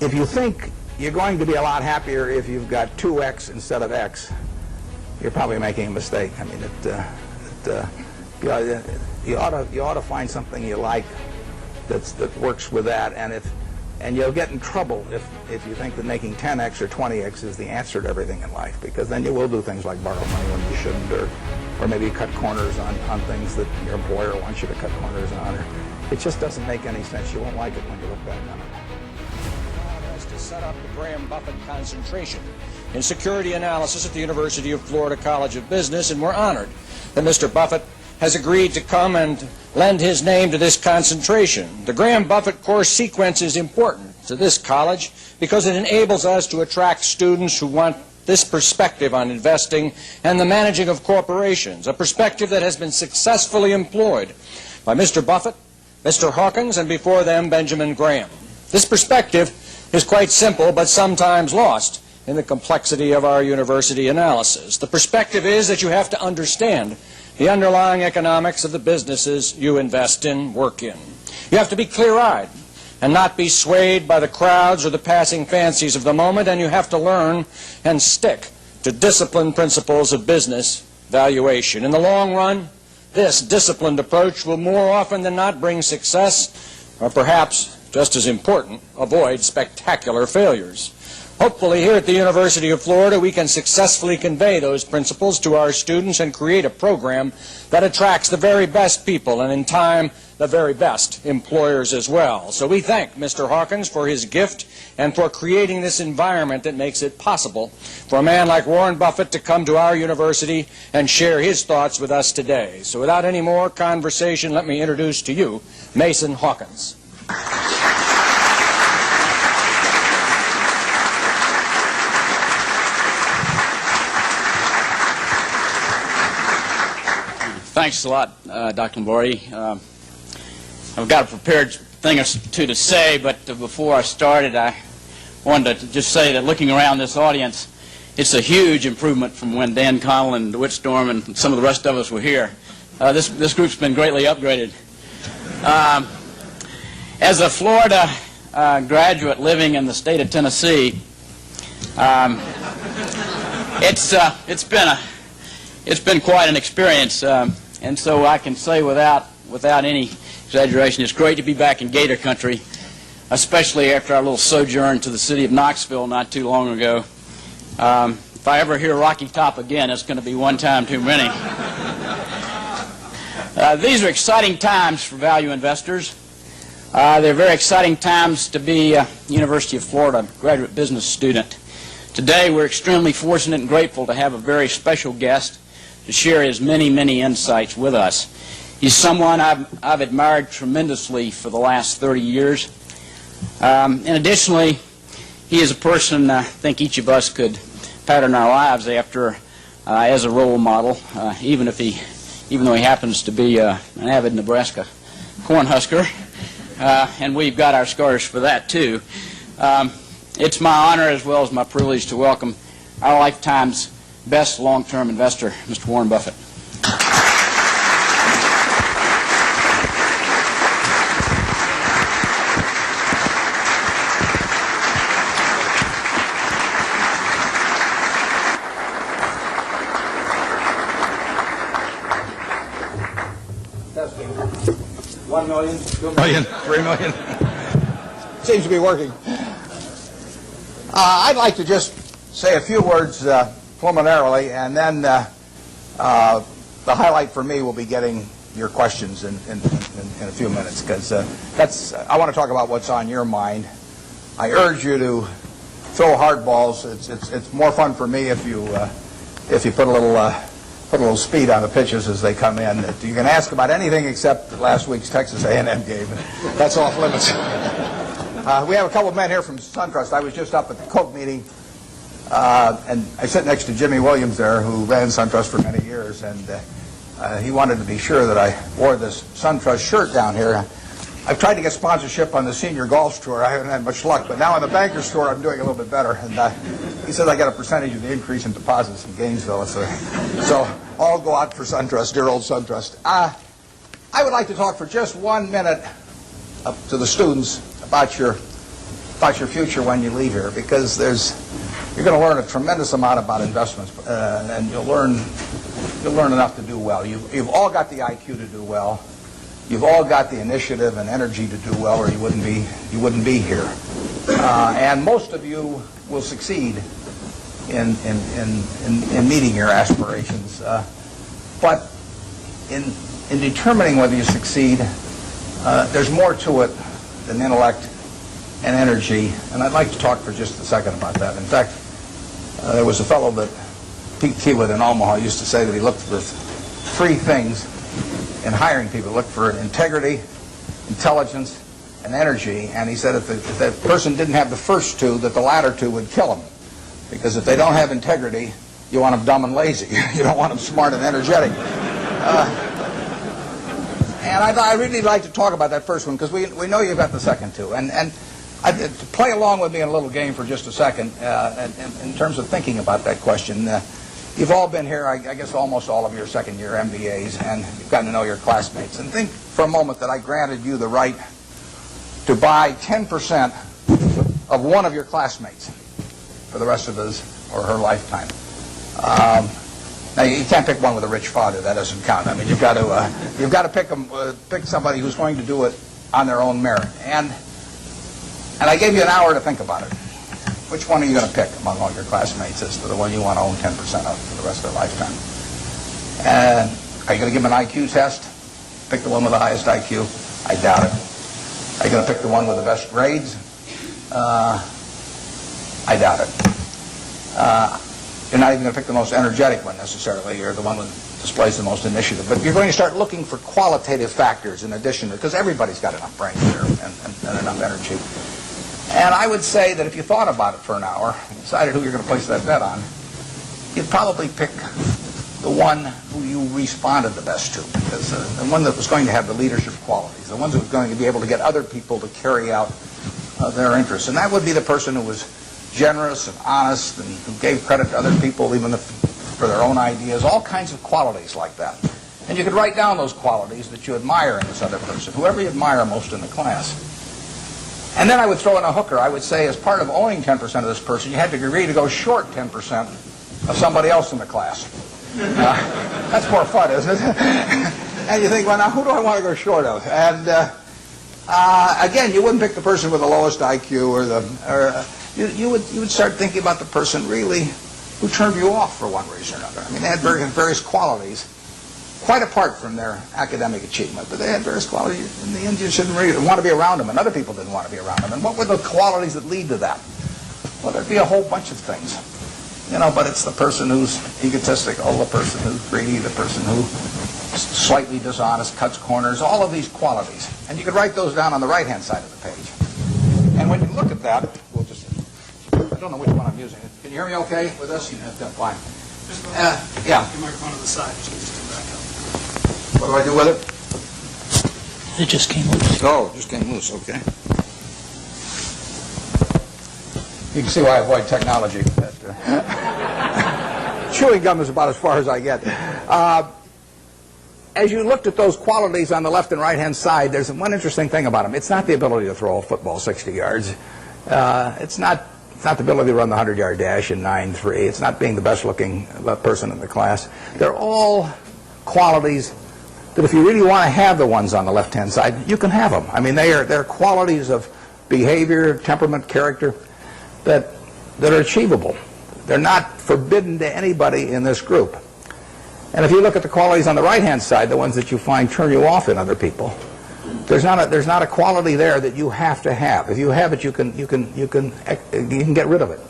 if you think you're going to be a lot happier if you've got 2x instead of x, you're probably making a mistake. I mean, you ought to find something you like that works with that, and you'll get in trouble if you think that making 10x or 20x is the answer to everything in life, because then you will do things like borrow money when you shouldn't, or maybe cut corners on things that your employer wants you to cut corners on. It just doesn't make any sense. You won't like it when you look back on it. To set up the Graham Buffett concentration in security analysis at the University of Florida College of Business, and we're honored that Mr. Buffett has agreed to come and lend his name to this concentration. The Graham Buffett course sequence is important to this college because it enables us to attract students who want this perspective on investing and the managing of corporations, a perspective that has been successfully employed by Mr. Buffett, Mr. Hawkins, and before them, Benjamin Graham. This perspective is quite simple, but sometimes lost in the complexity of our university analysis. The perspective is that you have to understand the underlying economics of the businesses you invest in, work in. You have to be clear-eyed and not be swayed by the crowds or the passing fancies of the moment, and you have to learn and stick to disciplined principles of business valuation. In the long run, this disciplined approach will more often than not bring success, or perhaps, just as important, avoid spectacular failures. Hopefully, here at the University of Florida, we can successfully convey those principles to our students and create a program that attracts the very best people and, in time, the very best employers as well. So we thank Mr. Hawkins for his gift and for creating this environment that makes it possible for a man like Warren Buffett to come to our university and share his thoughts with us today. So without any more conversation, let me introduce to you Mason Hawkins. Thanks a lot, Dr. Lombardi. I've got a prepared thing or two to say, but before I started, I wanted to just say that looking around this audience, it's a huge improvement from when Dan Connell and DeWitt Storm and some of the rest of us were here. This group's been greatly upgraded. As a Florida graduate living in the state of Tennessee, it's been quite an experience, and so I can say without any exaggeration, it's great to be back in Gator Country, especially after our little sojourn to the city of Knoxville not too long ago. If I ever hear Rocky Top again, it's going to be one time too many. These are exciting times for value investors. They're very exciting times to be a University of Florida graduate business student. Today, we're extremely fortunate and grateful to have a very special guest to share his many, many insights with us. He's someone I've admired tremendously for the last 30 years. And additionally, he is a person I think each of us could pattern our lives after as a role model, even though he happens to be an avid Nebraska Cornhusker. And we've got our scars for that, too. It's my honor as well as my privilege to welcome our lifetime's best long-term investor, Mr. Warren Buffett. $1 million, $2 million, $3 million. Seems to be working. I'd like to just say a few words preliminarily, and then the highlight for me will be getting your questions in a few minutes, because I want to talk about what's on your mind. I urge you to throw hard balls. It's more fun for me if you put a little speed on the pitches as they come in. You can ask about anything except last week's Texas A&M game. That's off limits. We have a couple of men here from SunTrust. I was just up at the Coke meeting, and I sit next to Jimmy Williams there, who ran SunTrust for many years, and he wanted to be sure that I wore this SunTrust shirt down here. I've tried to get sponsorship on the senior golf tour. I haven't had much luck, but now on the Bankers tour, I'm doing a little bit better. And he says I get a percentage of the increase in deposits in Gainesville. So I'll go out for SunTrust, dear old SunTrust. I would like to talk for just 1 minute to the students about your about your future when you leave here, because you're going to learn a tremendous amount about investments, and you'll learn enough to do well. You've all got the IQ to do well. You've all got the initiative and energy to do well, or you wouldn't be here. And most of you will succeed in meeting your aspirations. But in determining whether you succeed, there's more to it than intellect and energy, and I'd like to talk for just a second about that. In fact, there was a fellow that Pete Kiewit in Omaha used to say that he looked for three things in hiring people. He looked for integrity, intelligence, and energy, and he said if the person didn't have the first two, that the latter two would kill him. Because if they don't have integrity, you want them dumb and lazy. You don't want them smart and energetic. And I'd really like to talk about that first one, because we know you've got the second two. And to play along with me in a little game for just a second, in terms of thinking about that question, you've all been here, I guess almost all of your second-year MBAs, and you've gotten to know your classmates. And think for a moment that I granted you the right to buy 10% of one of your classmates for the rest of his or her lifetime. Now you can't pick one with a rich father. That doesn't count. I mean, you've got to pick somebody who's going to do it on their own merit. And I gave you an hour to think about it. Which one are you going to pick among all your classmates as to the one you want to own 10% of for the rest of their lifetime? And are you going to give them an IQ test? Pick the one with the highest IQ? I doubt it. Are you going to pick the one with the best grades? I doubt it. You're not even going to pick the most energetic one necessarily. You're the one that displays the most initiative. But you're going to start looking for qualitative factors in addition to, because everybody's got enough brain here and enough energy. And I would say that if you thought about it for an hour and decided who you're going to place that bet on, you'd probably pick the one who you responded the best to, because the one that was going to have the leadership qualities, the ones that was going to be able to get other people to carry out their interests. And that would be the person who was generous and honest and who gave credit to other people even for their own ideas, all kinds of qualities like that. And you could write down those qualities that you admire in this other person, whoever you admire most in the class. And then I would throw in a hooker. I would say as part of owning 10% of this person, you had to agree to go short 10% of somebody else in the class. That's more fun, isn't it? And you think, well, now who do I want to go short of? And again, you wouldn't pick the person with the lowest IQ you would start thinking about the person really who turned you off for one reason or another. I mean, they had various qualities, quite apart from their academic achievement, but they had various qualities. In the end, you shouldn't really want to be around them, and other people didn't want to be around them. And what were the qualities that lead to that? Well, there'd be a whole bunch of things. But it's the person who's egotistical, the person who's greedy, the person who's slightly dishonest, cuts corners, all of these qualities. And you could write those down on the right-hand side of the page. And when you look at that, I don't know which one I'm using. Can you hear me okay with this? That's fine. Yeah. Your microphone on the side. Just back up. What do I do with it? It just came loose. Oh, it just came loose. Okay. You can see why I avoid technology. Chewing gum is about as far as I get. As you looked at those qualities on the left and right-hand side, there's one interesting thing about them. It's not the ability to throw a football 60 yards. It's not the ability to run the 100-yard dash in 9.3. It's not being the best-looking person in the class. They're all qualities that if you really want to have the ones on the left-hand side, you can have them. I mean, they're qualities of behavior, temperament, character that are achievable. They're not forbidden to anybody in this group. And if you look at the qualities on the right-hand side, the ones that you find turn you off in other people, there's not a quality there that you have to have. If you have it, you can get rid of it,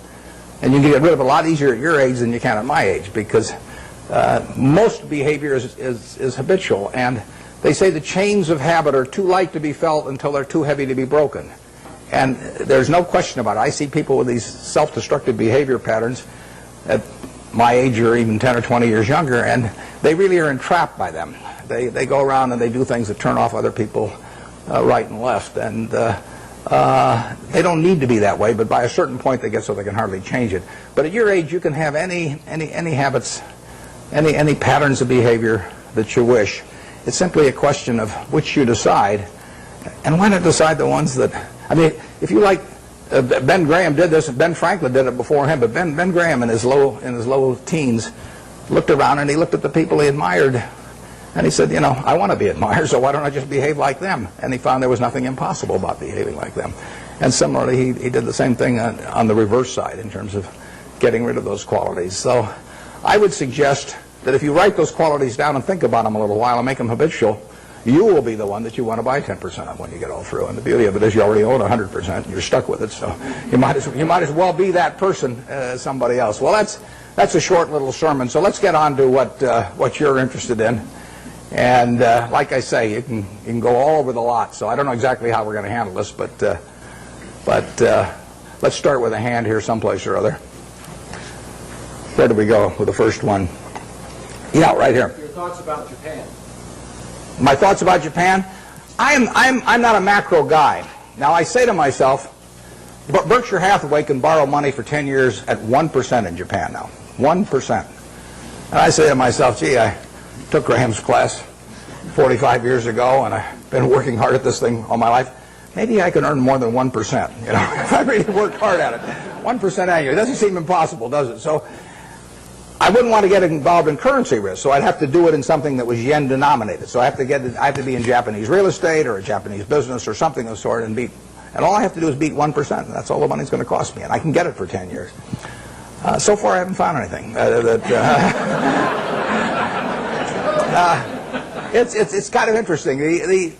and you can get rid of it a lot easier at your age than you can at my age, because most behavior is habitual, and they say the chains of habit are too light to be felt until they're too heavy to be broken. And there's no question about it. I see people with these self-destructive behavior patterns at my age or even 10 or 20 years younger, and they really are entrapped by them. They go around and they do things that turn off other people right and left, and they don't need to be that way, but by a certain point they get so they can hardly change it. But at your age, you can have any habits, any patterns of behavior that you wish. It's simply a question of which you decide, and why not decide the ones that, I mean, if you like Ben Graham did this, and Ben Franklin did it before him, but Ben Graham in his low teens looked around and he looked at the people he admired, and he said, you know, I want to be admired, so why don't I just behave like them? And he found there was nothing impossible about behaving like them. And similarly, he did the same thing on the reverse side in terms of getting rid of those qualities. So I would suggest that if you write those qualities down and think about them a little while and make them habitual, you will be the one that you want to buy 10% of when you get all through. And the beauty of it is you already own 100%, and you're stuck with it. So you might as well be that person as somebody else. Well, that's a short little sermon. So let's get on to what you're interested in. And like I say, you can go all over the lot. So I don't know exactly how we're going to handle this, but let's start with a hand here someplace or other. Where do we go with the first one? Yeah, right here. Your thoughts about Japan. My thoughts about Japan? I'm not a macro guy. Now, I say to myself, Berkshire Hathaway can borrow money for 10 years at 1% in Japan now. 1%. And I say to myself, gee, I took Graham's class 45 years ago, and I've been working hard at this thing all my life. Maybe I can earn more than 1%, you know, if I really work hard at it. 1% annually. It doesn't seem impossible, does it? So I wouldn't want to get involved in currency risk, so I'd have to do it in something that was yen denominated. So I have to be in Japanese real estate or a Japanese business or something of the sort, and all I have to do is beat 1%, and that's all the money's going to cost me, and I can get it for 10 years. So far, I haven't found anything it's kind of interesting. The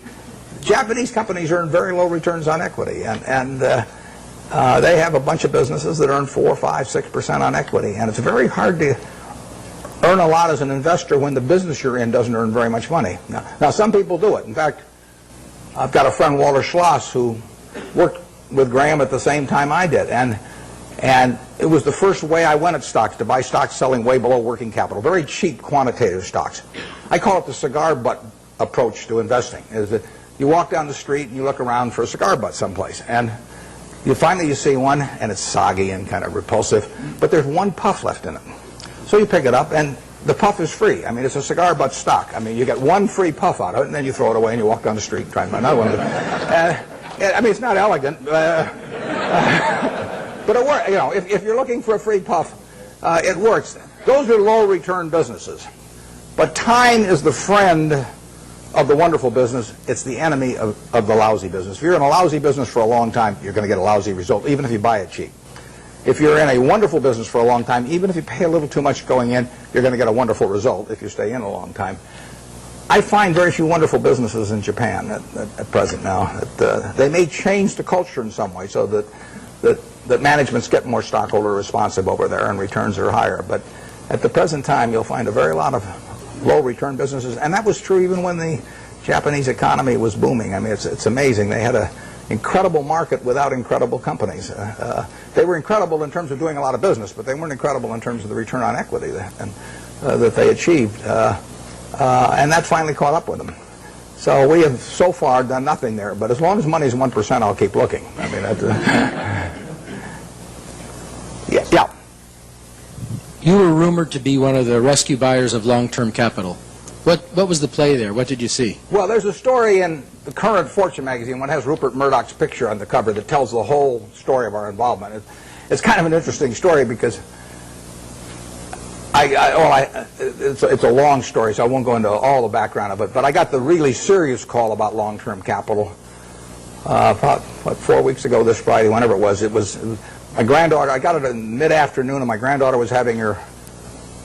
Japanese companies earn very low returns on equity, and they have a bunch of businesses that earn 4, 5, 6% on equity, and it's very hard to earn a lot as an investor when the business you're in doesn't earn very much money. Now some people do it. In fact, I've got a friend, Walter Schloss, who worked with Graham at the same time I did, and it was the first way I went at stocks, to buy stocks selling way below working capital, very cheap quantitative stocks. I call it the cigar butt approach to investing, is that you walk down the street and you look around for a cigar butt someplace, and you see one, and it's soggy and kind of repulsive, but there's one puff left in it. So you pick it up, and the puff is free. I mean, it's a cigar butt stock. I mean, you get one free puff out of it, and then you throw it away, and you walk down the street and try and find another one. I mean, it's not elegant, but it works. You know, if you're looking for a free puff, it works. Those are low-return businesses. But time is the friend of the wonderful business. It's the enemy of the lousy business. If you're in a lousy business for a long time, you're going to get a lousy result, even if you buy it cheap. If you're in a wonderful business for a long time, even if you pay a little too much going in, you're going to get a wonderful result if you stay in a long time. I find very few wonderful businesses in Japan at present now. They may change the culture in some way so that managements get more stockholder responsive over there and returns are higher. But at the present time, you'll find a very lot of low-return businesses, and that was true even when the Japanese economy was booming. I mean, it's amazing. They had an incredible market without incredible companies. They were incredible in terms of doing a lot of business, but they weren't incredible in terms of the return on equity that they achieved. And that finally caught up with them. So we have so far done nothing there, but as long as money's 1%, I'll keep looking. I mean, yeah. You were rumored to be one of the rescue buyers of long-term capital. What was the play there? What did you see? Well, there's a story in the current Fortune magazine, one has Rupert Murdoch's picture on the cover that tells the whole story of our involvement. It's kind of an interesting story because it's a long story, so I won't go into all the background of it, but I got the really serious call about long-term capital about 4 weeks ago this Friday, whenever it was. It was my granddaughter. I got it in mid-afternoon, and my granddaughter was having her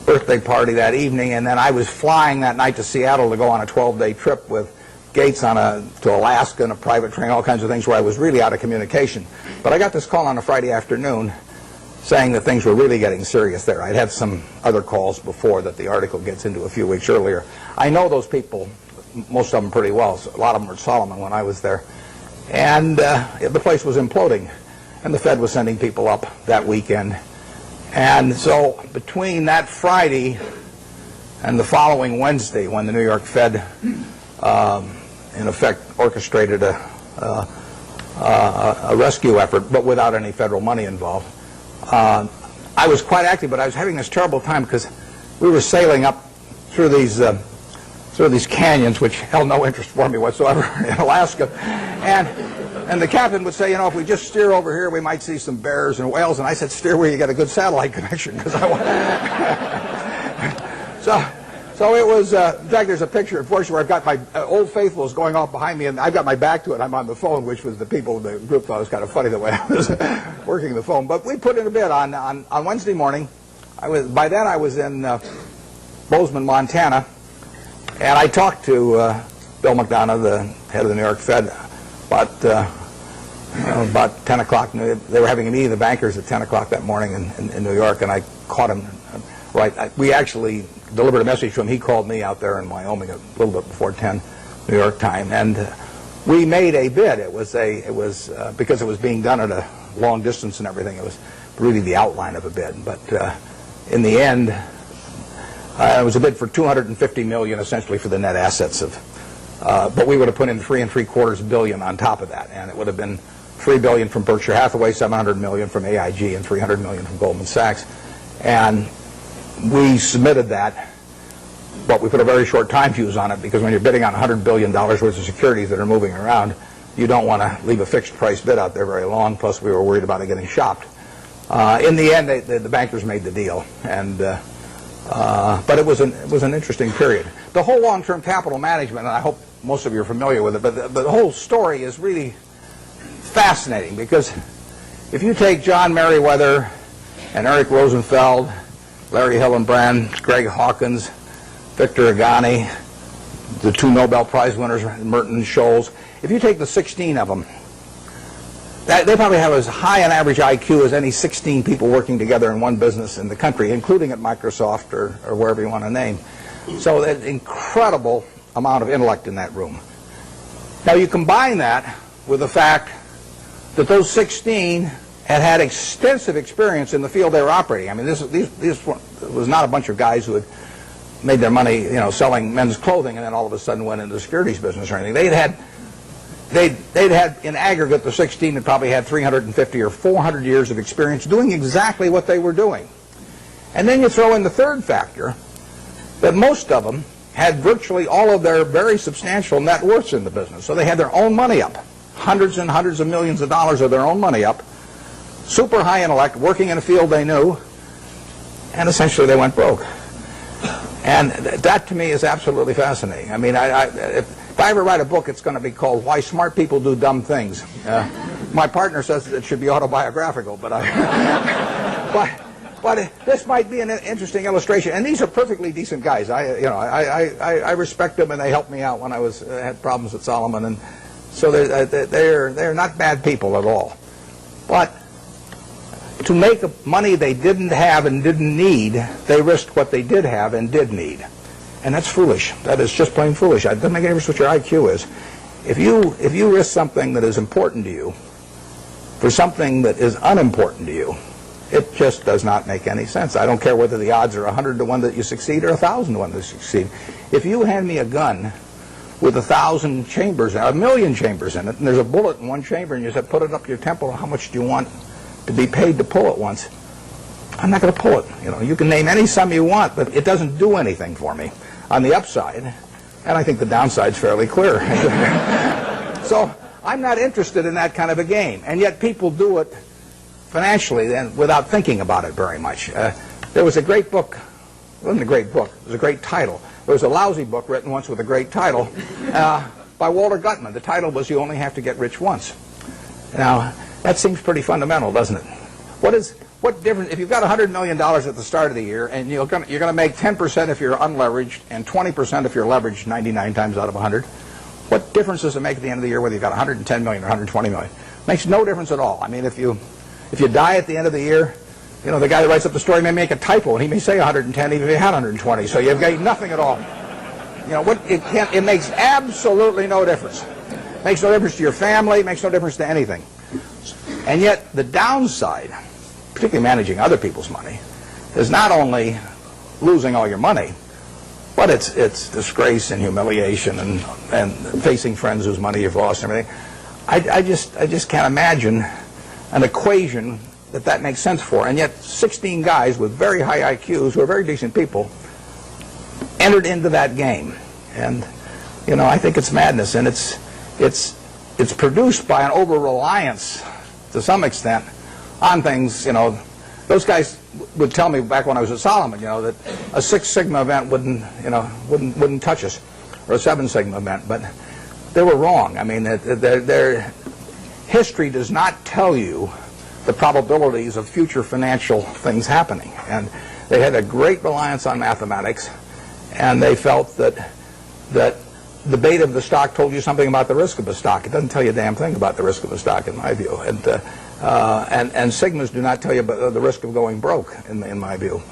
birthday party that evening, and then I was flying that night to Seattle to go on a 12-day trip with Gates to Alaska in a private train, all kinds of things where I was really out of communication. But I got this call on a Friday afternoon saying that things were really getting serious there. I'd had some other calls before that the article gets into a few weeks earlier. I know those people, most of them pretty well. So a lot of them were at Solomon when I was there. And the place was imploding, and the Fed was sending people up that weekend. And so between that Friday and the following Wednesday, when the New York Fed, in effect, orchestrated a rescue effort, but without any federal money involved, I was quite active, but I was having this terrible time because we were sailing up through these canyons, which held no interest for me whatsoever, in Alaska, and And the captain would say, you know, if we just steer over here, we might see some bears and whales. And I said, steer where you get a good satellite connection, because I want. So it was. In fact, there's a picture, unfortunately, where I've got my Old Faithfuls going off behind me, and I've got my back to it. I'm on the phone, which was the people in the group thought it was kind of funny the way I was working the phone. But we put in a bid on Wednesday morning. By then I was in Bozeman, Montana, and I talked to Bill McDonough, the head of the New York Fed, about 10 o'clock. They were having a meeting of the bankers at 10 o'clock that morning in New York, and I caught him. We actually delivered a message to him. He called me out there in Wyoming a little bit before 10 New York time, and we made a bid. It was because it was being done at a long distance and everything. It was really the outline of a bid, but in the end, it was a bid for $250 million, essentially, for the net assets of. But we would have put in $3.75 billion on top of that, and it would have been $3 billion from Berkshire Hathaway, $700 million from AIG, and $300 million from Goldman Sachs, and we submitted that. But we put a very short time fuse on it, because when you're bidding on $100 billion worth of securities that are moving around, you don't want to leave a fixed price bid out there very long. Plus, we were worried about it getting shopped. In the end, the bankers made the deal, and but it was an interesting period. The whole long-term capital management, and I hope most of you are familiar with it, but the whole story is really fascinating, because if you take John Merriweather and Eric Rosenfeld, Larry Hillenbrand, Greg Hawkins, Victor Agani, the two Nobel Prize winners, Merton and Scholes, if you take the 16 of them, they probably have as high an average IQ as any 16 people working together in one business in the country, including at Microsoft or wherever you want to name. So an incredible amount of intellect in that room. Now you combine that with the fact that those 16 had extensive experience in the field they were operating. I mean, this was not a bunch of guys who had made their money, you know, selling men's clothing and then all of a sudden went into the securities business or anything. They'd had in aggregate, the 16 had probably had 350 or 400 years of experience doing exactly what they were doing. And then you throw in the third factor, that most of them had virtually all of their very substantial net worths in the business. So they had their own money up, hundreds and hundreds of millions of dollars of their own money up, super high intellect, working in a field they knew, and essentially they went broke. And that to me is absolutely fascinating. I mean, if I ever write a book, it's going to be called Why Smart People Do Dumb Things. My partner says it should be autobiographical, but but this might be an interesting illustration. And these are perfectly decent guys. I respect them, and they helped me out when I had problems with Solomon, and so they're not bad people at all. But to make money they didn't have and didn't need, they risked what they did have and did need. And that's foolish. That is just plain foolish. It doesn't make any difference what your IQ is. If you risk something that is important to you for something that is unimportant to you, it just does not make any sense. I don't care whether the odds are 100 to 1 that you succeed or 1,000 to 1 that you succeed. If you hand me a gun with 1,000 chambers, 1,000,000 chambers in it, and there's a bullet in one chamber, and you said, put it up to your temple, how much do you want to be paid to pull it once? I'm not going to pull it. You know, you can name any sum you want, but it doesn't do anything for me on the upside, and I think the downside's fairly clear. So I'm not interested in that kind of a game, and yet people do it financially and without thinking about it very much. There was a great book. It wasn't a great book. It was a great title. There was a lousy book written once with a great title by Walter Gutman. The title was You Only Have to Get Rich Once. Now, that seems pretty fundamental, doesn't it? What difference, if you've got $100 million at the start of the year, and you're going to make 10% if you're unleveraged and 20% if you're leveraged 99 times out of 100, what difference does it make at the end of the year whether you've got $110 million or $120 million? Makes no difference at all. I mean, if you die at the end of the year, you know, the guy that writes up the story may make a typo, and he may say 110 even if he had 120, so you've got nothing at all. You know, it makes absolutely no difference. It makes no difference to your family, it makes no difference to anything. And yet, the downside, particularly managing other people's money, is not only losing all your money, but it's disgrace and humiliation and facing friends whose money you've lost and everything. I just can't imagine an equation that makes sense for. And yet 16 guys with very high IQs who are very decent people entered into that game. And, you know, I think it's madness. And it's it's produced by an over-reliance, to some extent, on things. Those guys would tell me back when I was at Solomon, that a 6 Sigma event wouldn't touch us, or a 7 Sigma event. But they were wrong. I mean, their history does not tell you the probabilities of future financial things happening. And they had a great reliance on mathematics, and they felt that the beta of the stock told you something about the risk of the stock. It doesn't tell you a damn thing about the risk of the stock, in my view. And Sigmas do not tell you about the risk of going broke, in my view,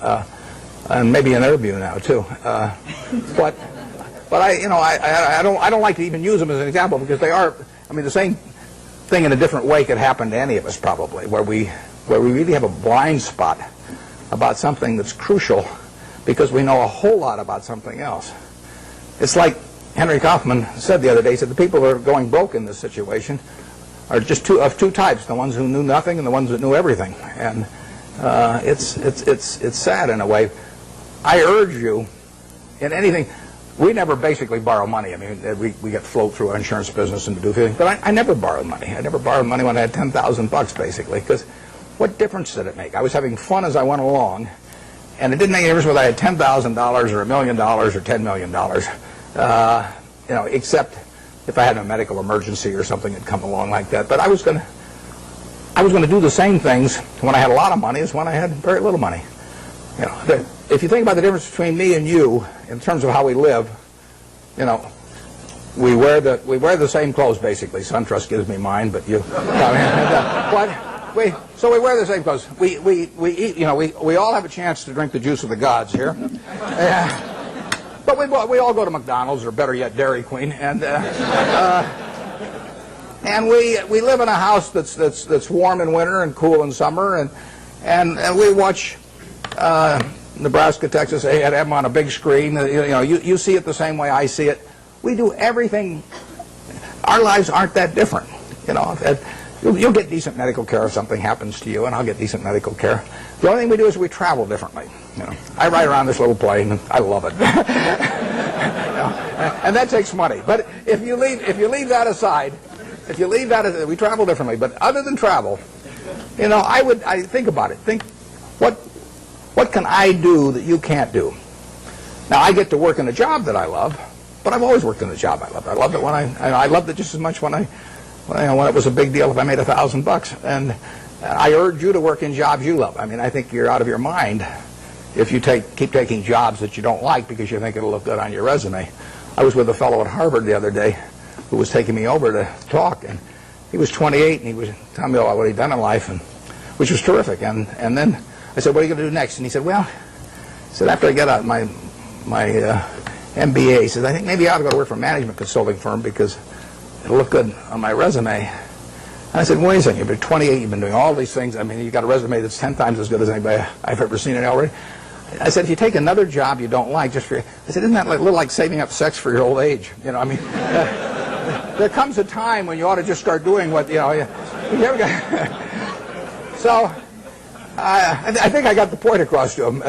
and maybe in their view now too. But I don't like to even use them as an example, because they are. I mean, the same thing in a different way could happen to any of us, probably, where we really have a blind spot about something that's crucial because we know a whole lot about something else. It's like Henry Kaufman said the other day. He said the people who are going broke in this situation are just of two types: the ones who knew nothing and the ones that knew everything. And it's sad in a way. I urge you, in anything. We never basically borrow money. I mean, we get float through our insurance business and do things, but I never borrowed money. I never borrowed money when I had $10,000 basically, because what difference did it make? I was having fun as I went along, and it didn't make any difference whether I had $10,000 or $1 million or $10 million, except if I had a medical emergency or something had come along like that. But I was going to do the same things when I had a lot of money as when I had very little money. If you think about the difference between me and you in terms of how we live, we wear the same clothes basically. SunTrust gives me mine, but you. So we wear the same clothes. We eat. We all have a chance to drink the juice of the gods here. But we all go to McDonald's, or better yet, Dairy Queen, and we live in a house that's warm in winter and cool in summer, and we watch Nebraska, Texas. They have them on a big screen. You see it the same way I see it. We do everything. Our lives aren't that different. You'll get decent medical care if something happens to you, and I'll get decent medical care. The only thing we do is we travel differently. I ride around this little plane, and I love it. And that takes money. But if you leave that aside, we travel differently. But other than travel, I think about it. Think what can I do that you can't do? Now, I get to work in a job that I love, but I've always worked in a job I loved. I loved it when I loved it just as much when it was a big deal if I made $1,000. And I urge you to work in jobs you love. I mean, I think you're out of your mind if you keep taking jobs that you don't like because you think it'll look good on your resume. I was with a fellow at Harvard the other day who was taking me over to talk, and he was 28, and he was telling me what he'd done in life, which was terrific. And then I said, "What are you going to do next?" And he said, after I get out my MBA, he says, "I think maybe I ought to go to work for a management consulting firm because it'll look good on my resume." And I said, "Wait a second, you've been 28, you've been doing all these things. I mean, you've got a resume that's 10 times as good as anybody I've ever seen it already." I said, "If you take another job you don't like I said, isn't that a little like saving up sex for your old age? There comes a time when you ought to just start doing what, So, I think I got the point across to him.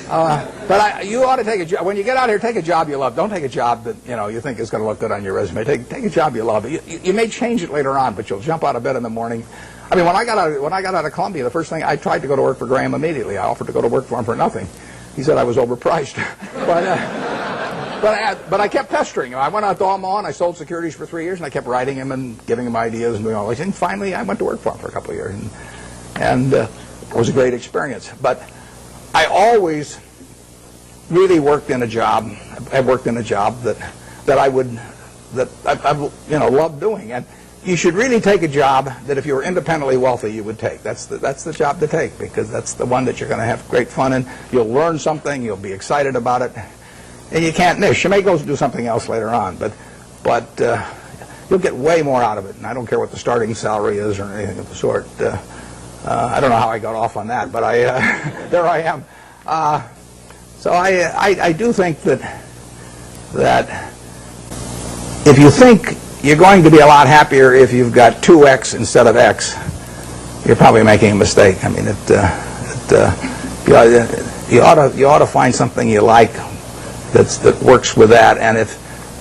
But you ought to take a job. When you get out here, take a job you love. Don't take a job that you think is going to look good on your resume. Take a job you love. You may change it later on, but you'll jump out of bed in the morning. I mean, when I got out of Columbia, the first thing I tried to go to work for Graham immediately. I offered to go to work for him for nothing. He said I was overpriced, but I kept pestering him. I went out to Omaha and I sold securities for 3 years, and I kept writing him and giving him ideas and doing all these things. Finally, I went to work for him for a couple of years, and it was a great experience. But I always really worked in a job. I worked in a job that I loved doing. And you should really take a job that if you were independently wealthy, you would take. That's the job to take, because that's the one that you're going to have great fun in. You'll learn something. You'll be excited about it. And you can't miss. You may go do something else later on, but you'll get way more out of it. And I don't care what the starting salary is or anything of the sort. I don't know how I got off on that, but there I am. So I do think that if you think you're going to be a lot happier if you've got 2x instead of x, you're probably making a mistake. I mean, you ought to find something you like that works with that. And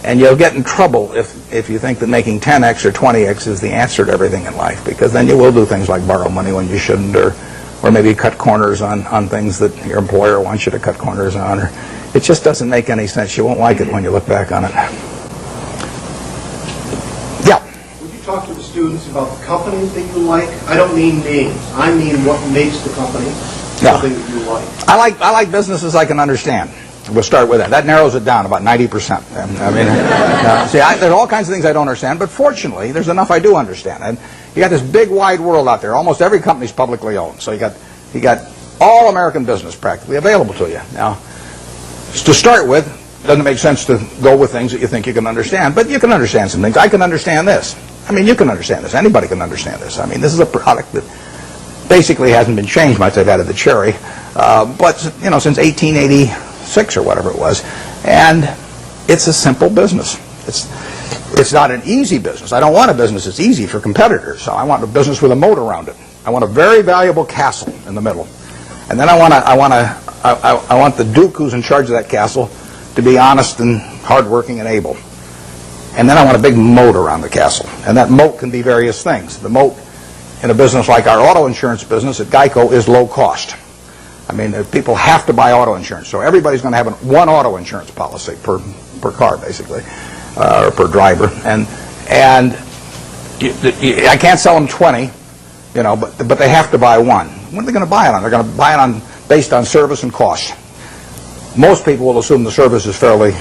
And you'll get in trouble if you think that making 10x or 20x is the answer to everything in life, because then you will do things like borrow money when you shouldn't, or maybe cut corners on things that your employer wants you to cut corners on. Or it just doesn't make any sense. You won't like it when you look back on it. Yeah. Would you talk to the students about the companies that you like? I don't mean names. I mean what makes the company something that you like. I like businesses I can understand. We'll start with that. That narrows it down about 90%. I mean, there's all kinds of things I don't understand, but fortunately, there's enough I do understand. And you got this big, wide world out there. Almost every company's publicly owned, so you got all American business practically available to you. Now, to start with, it doesn't make sense to go with things that you think you can understand, but you can understand some things. I can understand this. I mean, you can understand this. Anybody can understand this. I mean, this is a product that basically hasn't been changed much. I've added the cherry, but since 1886 or whatever it was, and it's a simple business. It's not an easy business. I don't want a business that's easy for competitors. So I want a business with a moat around it. I want a very valuable castle in the middle, and then I want the duke who's in charge of that castle to be honest and hardworking and able. And then I want a big moat around the castle, and that moat can be various things. The moat in a business like our auto insurance business at GEICO is low cost. I mean, people have to buy auto insurance, so everybody's going to have one auto insurance policy per car, basically, or per driver. And I can't sell them 20, but they have to buy one. What are they going to buy it on? They're going to buy it based on service and cost. Most people will assume the service is fairly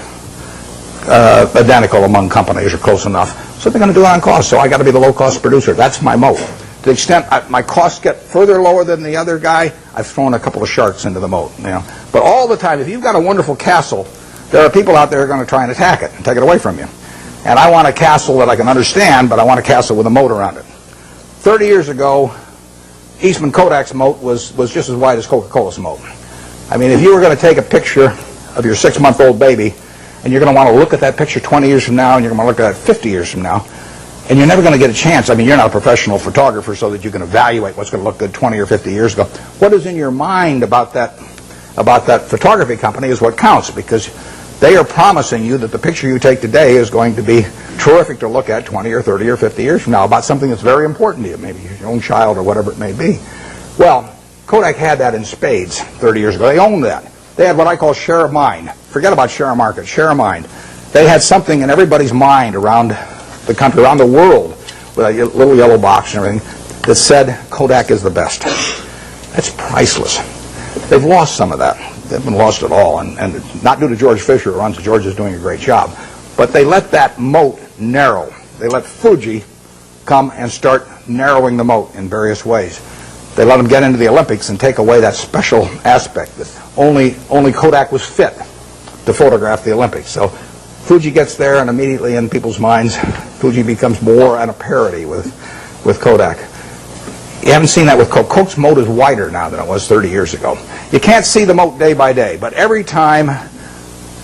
identical among companies or close enough, so they're going to do it on cost. So I got to be the low-cost producer. That's my moat. To the extent my costs get further lower than the other guy, I've thrown a couple of sharks into the moat. But all the time, if you've got a wonderful castle, there are people out there who are going to try and attack it and take it away from you. And I want a castle that I can understand, but I want a castle with a moat around it. 30 years ago, Eastman Kodak's moat was just as wide as Coca-Cola's moat. I mean, if you were going to take a picture of your 6-month-old baby, and you're going to want to look at that picture 20 years from now, and you're going to want to look at it 50 years from now, and you're never going to get a chance. I mean, you're not a professional photographer so that you can evaluate what's going to look good 20 or 50 years ago. What is in your mind about that photography company is what counts, because they are promising you that the picture you take today is going to be terrific to look at 20 or 30 or 50 years from now about something that's very important to you, maybe your own child or whatever it may be. Well, Kodak had that in spades 30 years ago. They owned that. They had what I call share of mind. Forget about share of market, share of mind. They had something in everybody's mind around the country, around the world, with a little yellow box and everything, that said Kodak is the best. That's priceless. They've lost some of that. They haven't lost it all, and not due to George Fisher, who runs it. George is doing a great job. But they let that moat narrow. They let Fuji come and start narrowing the moat in various ways. They let them get into the Olympics and take away that special aspect that only Kodak was fit to photograph the Olympics. So Fuji gets there, and immediately in people's minds, Fuji becomes more at a parity with Kodak. You haven't seen that with Coke. Coke's moat is wider now than it was 30 years ago. You can't see the moat day by day, but every time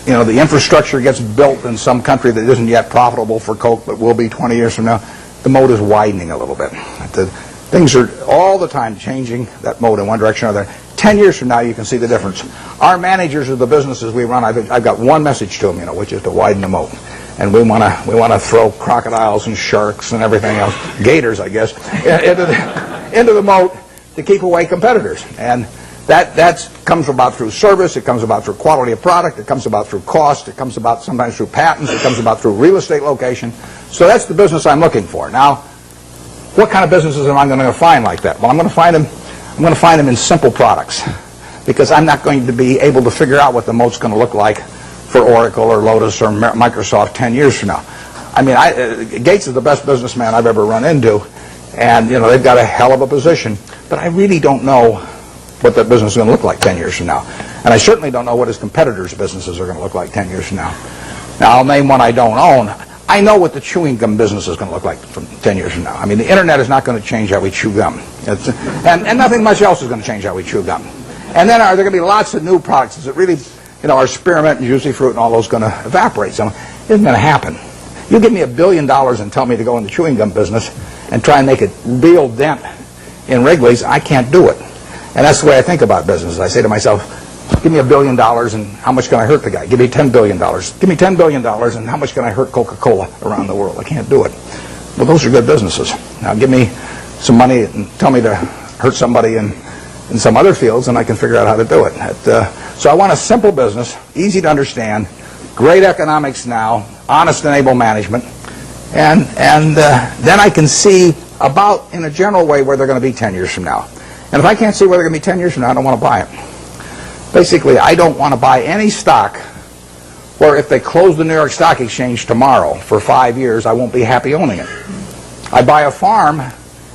the infrastructure gets built in some country that isn't yet profitable for Coke, but will be 20 years from now, the moat is widening a little bit. Things are all the time changing that moat in one direction or another. 10 years from now, you can see the difference. Our managers of the businesses we run, I've got one message to them, which is to widen the moat. And we want to throw crocodiles and sharks and everything else, gators, I guess, into the moat to keep away competitors. And that comes about through service. It comes about through quality of product. It comes about through cost. It comes about sometimes through patents. It comes about through real estate location. So that's the business I'm looking for. Now, what kind of businesses am I going to find like that? Well, I'm going to find them in simple products, because I'm not going to be able to figure out what the moat's going to look like for Oracle or Lotus or Microsoft 10 years from now. I mean, Gates is the best businessman I've ever run into, and they've got a hell of a position, but I really don't know what that business is going to look like 10 years from now. And I certainly don't know what his competitors' businesses are going to look like 10 years from now. Now, I'll name one I don't own. I know what the chewing gum business is going to look like from 10 years from now. I mean, the internet is not going to change how we chew gum. And nothing much else is going to change how we chew gum. And then are there going to be lots of new products? Is it really, our spearmint and juicy fruit and all those going to evaporate? It isn't going to happen. You give me $1 billion and tell me to go in the chewing gum business and try and make a real dent in Wrigley's, I can't do it. And that's the way I think about business. I say to myself, Give me $1 billion, and how much can I hurt the guy? Give me $10 billion. Give me $10 billion, and how much can I hurt Coca-Cola around the world? I can't do it. Well, those are good businesses. Now, give me some money and tell me to hurt somebody in some other fields, and I can figure out how to do it. So I want a simple business, easy to understand, great economics now, honest and able management, and then I can see about, in a general way, where they're going to be 10 years from now. And if I can't see where they're going to be 10 years from now, I don't want to buy it. Basically, I don't want to buy any stock where if they close the New York Stock Exchange tomorrow for 5 years, I won't be happy owning it. I buy a farm,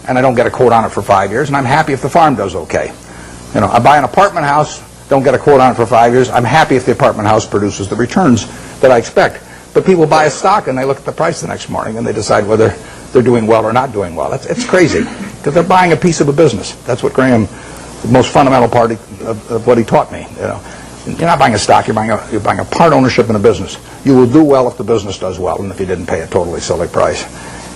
and I don't get a quote on it for 5 years, and I'm happy if the farm does okay. You know, I buy an apartment house, don't get a quote on it for 5 years, I'm happy if the apartment house produces the returns that I expect. But people buy a stock, and they look at the price the next morning, and they decide whether they're doing well or not doing well. It's crazy, because they're buying a piece of a business. That's what Graham, the most fundamental part of what he taught me. You know, you're not buying a stock, you're buying a part ownership in a business. You will do well if the business does well, and if you didn't pay a totally silly price.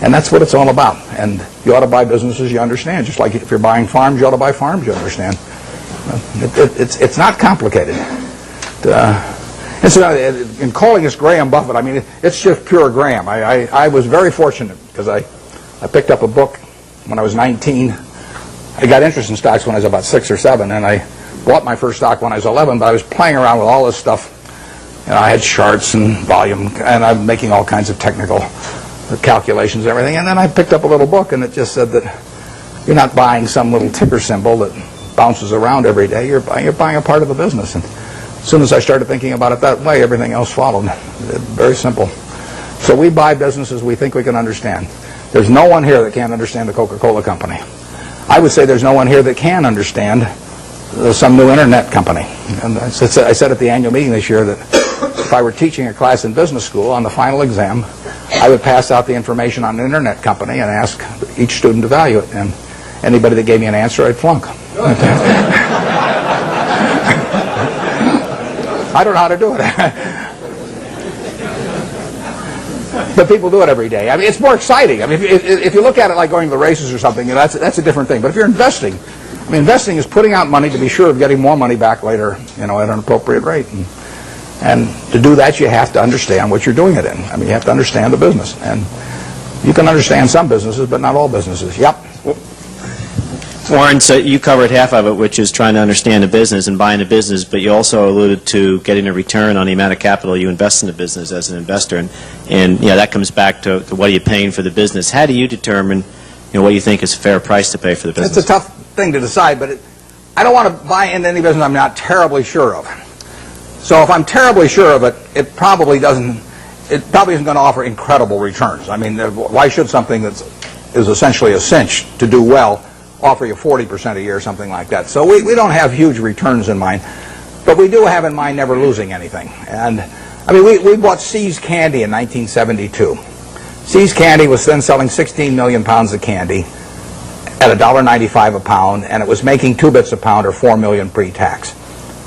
And that's what it's all about. And you ought to buy businesses you understand. Just like if you're buying farms, you ought to buy farms you understand. It's not complicated. In calling this Graham Buffett, I mean, it's just pure Graham. I was very fortunate because I picked up a book when I was 19. I got interested in stocks when I was about 6 or 7, and I bought my first stock when I was 11, but I was playing around with all this stuff. You know, I had charts and volume, and I'm making all kinds of technical calculations and everything. And then I picked up a little book, and it just said that you're not buying some little ticker symbol that bounces around every day. You're buying a part of a business. And as soon as I started thinking about it that way, everything else followed. Very simple. So we buy businesses we think we can understand. There's no one here that can't understand the Coca-Cola Company. I would say there's no one here that can understand some new internet company. And I said at the annual meeting this year that if I were teaching a class in business school on the final exam, I would pass out the information on an internet company and ask each student to value it. And anybody that gave me an answer, I'd flunk. I don't know how to do it. But people do it every day. I mean, it's more exciting. I mean, if you look at it like going to the races or something, you know, that's a different thing. But if you're investing, I mean, investing is putting out money to be sure of getting more money back later, you know, at an appropriate rate. And to do that, you have to understand what you're doing it in. I mean, you have to understand the business. And you can understand some businesses, but not all businesses. Yep. Warren, so you covered half of it, which is trying to understand a business and buying a business, but you also alluded to getting a return on the amount of capital you invest in the business as an investor, and yeah, that comes back to what are you paying for the business. How do you determine, you know, what you think is a fair price to pay for the business? It's a tough thing to decide, but I don't want to buy into any business I'm not terribly sure of. So if I'm terribly sure of it, it probably isn't going to offer incredible returns. I mean, why should something that is essentially a cinch to do well offer you 40% a year or something like that? So we don't have huge returns in mind, but we do have in mind never losing anything. And I mean, we bought See's Candy in 1972. See's Candy was then selling 16 million pounds of candy at $1.95 a pound, and it was making 2 bits a pound or $4 million pre-tax.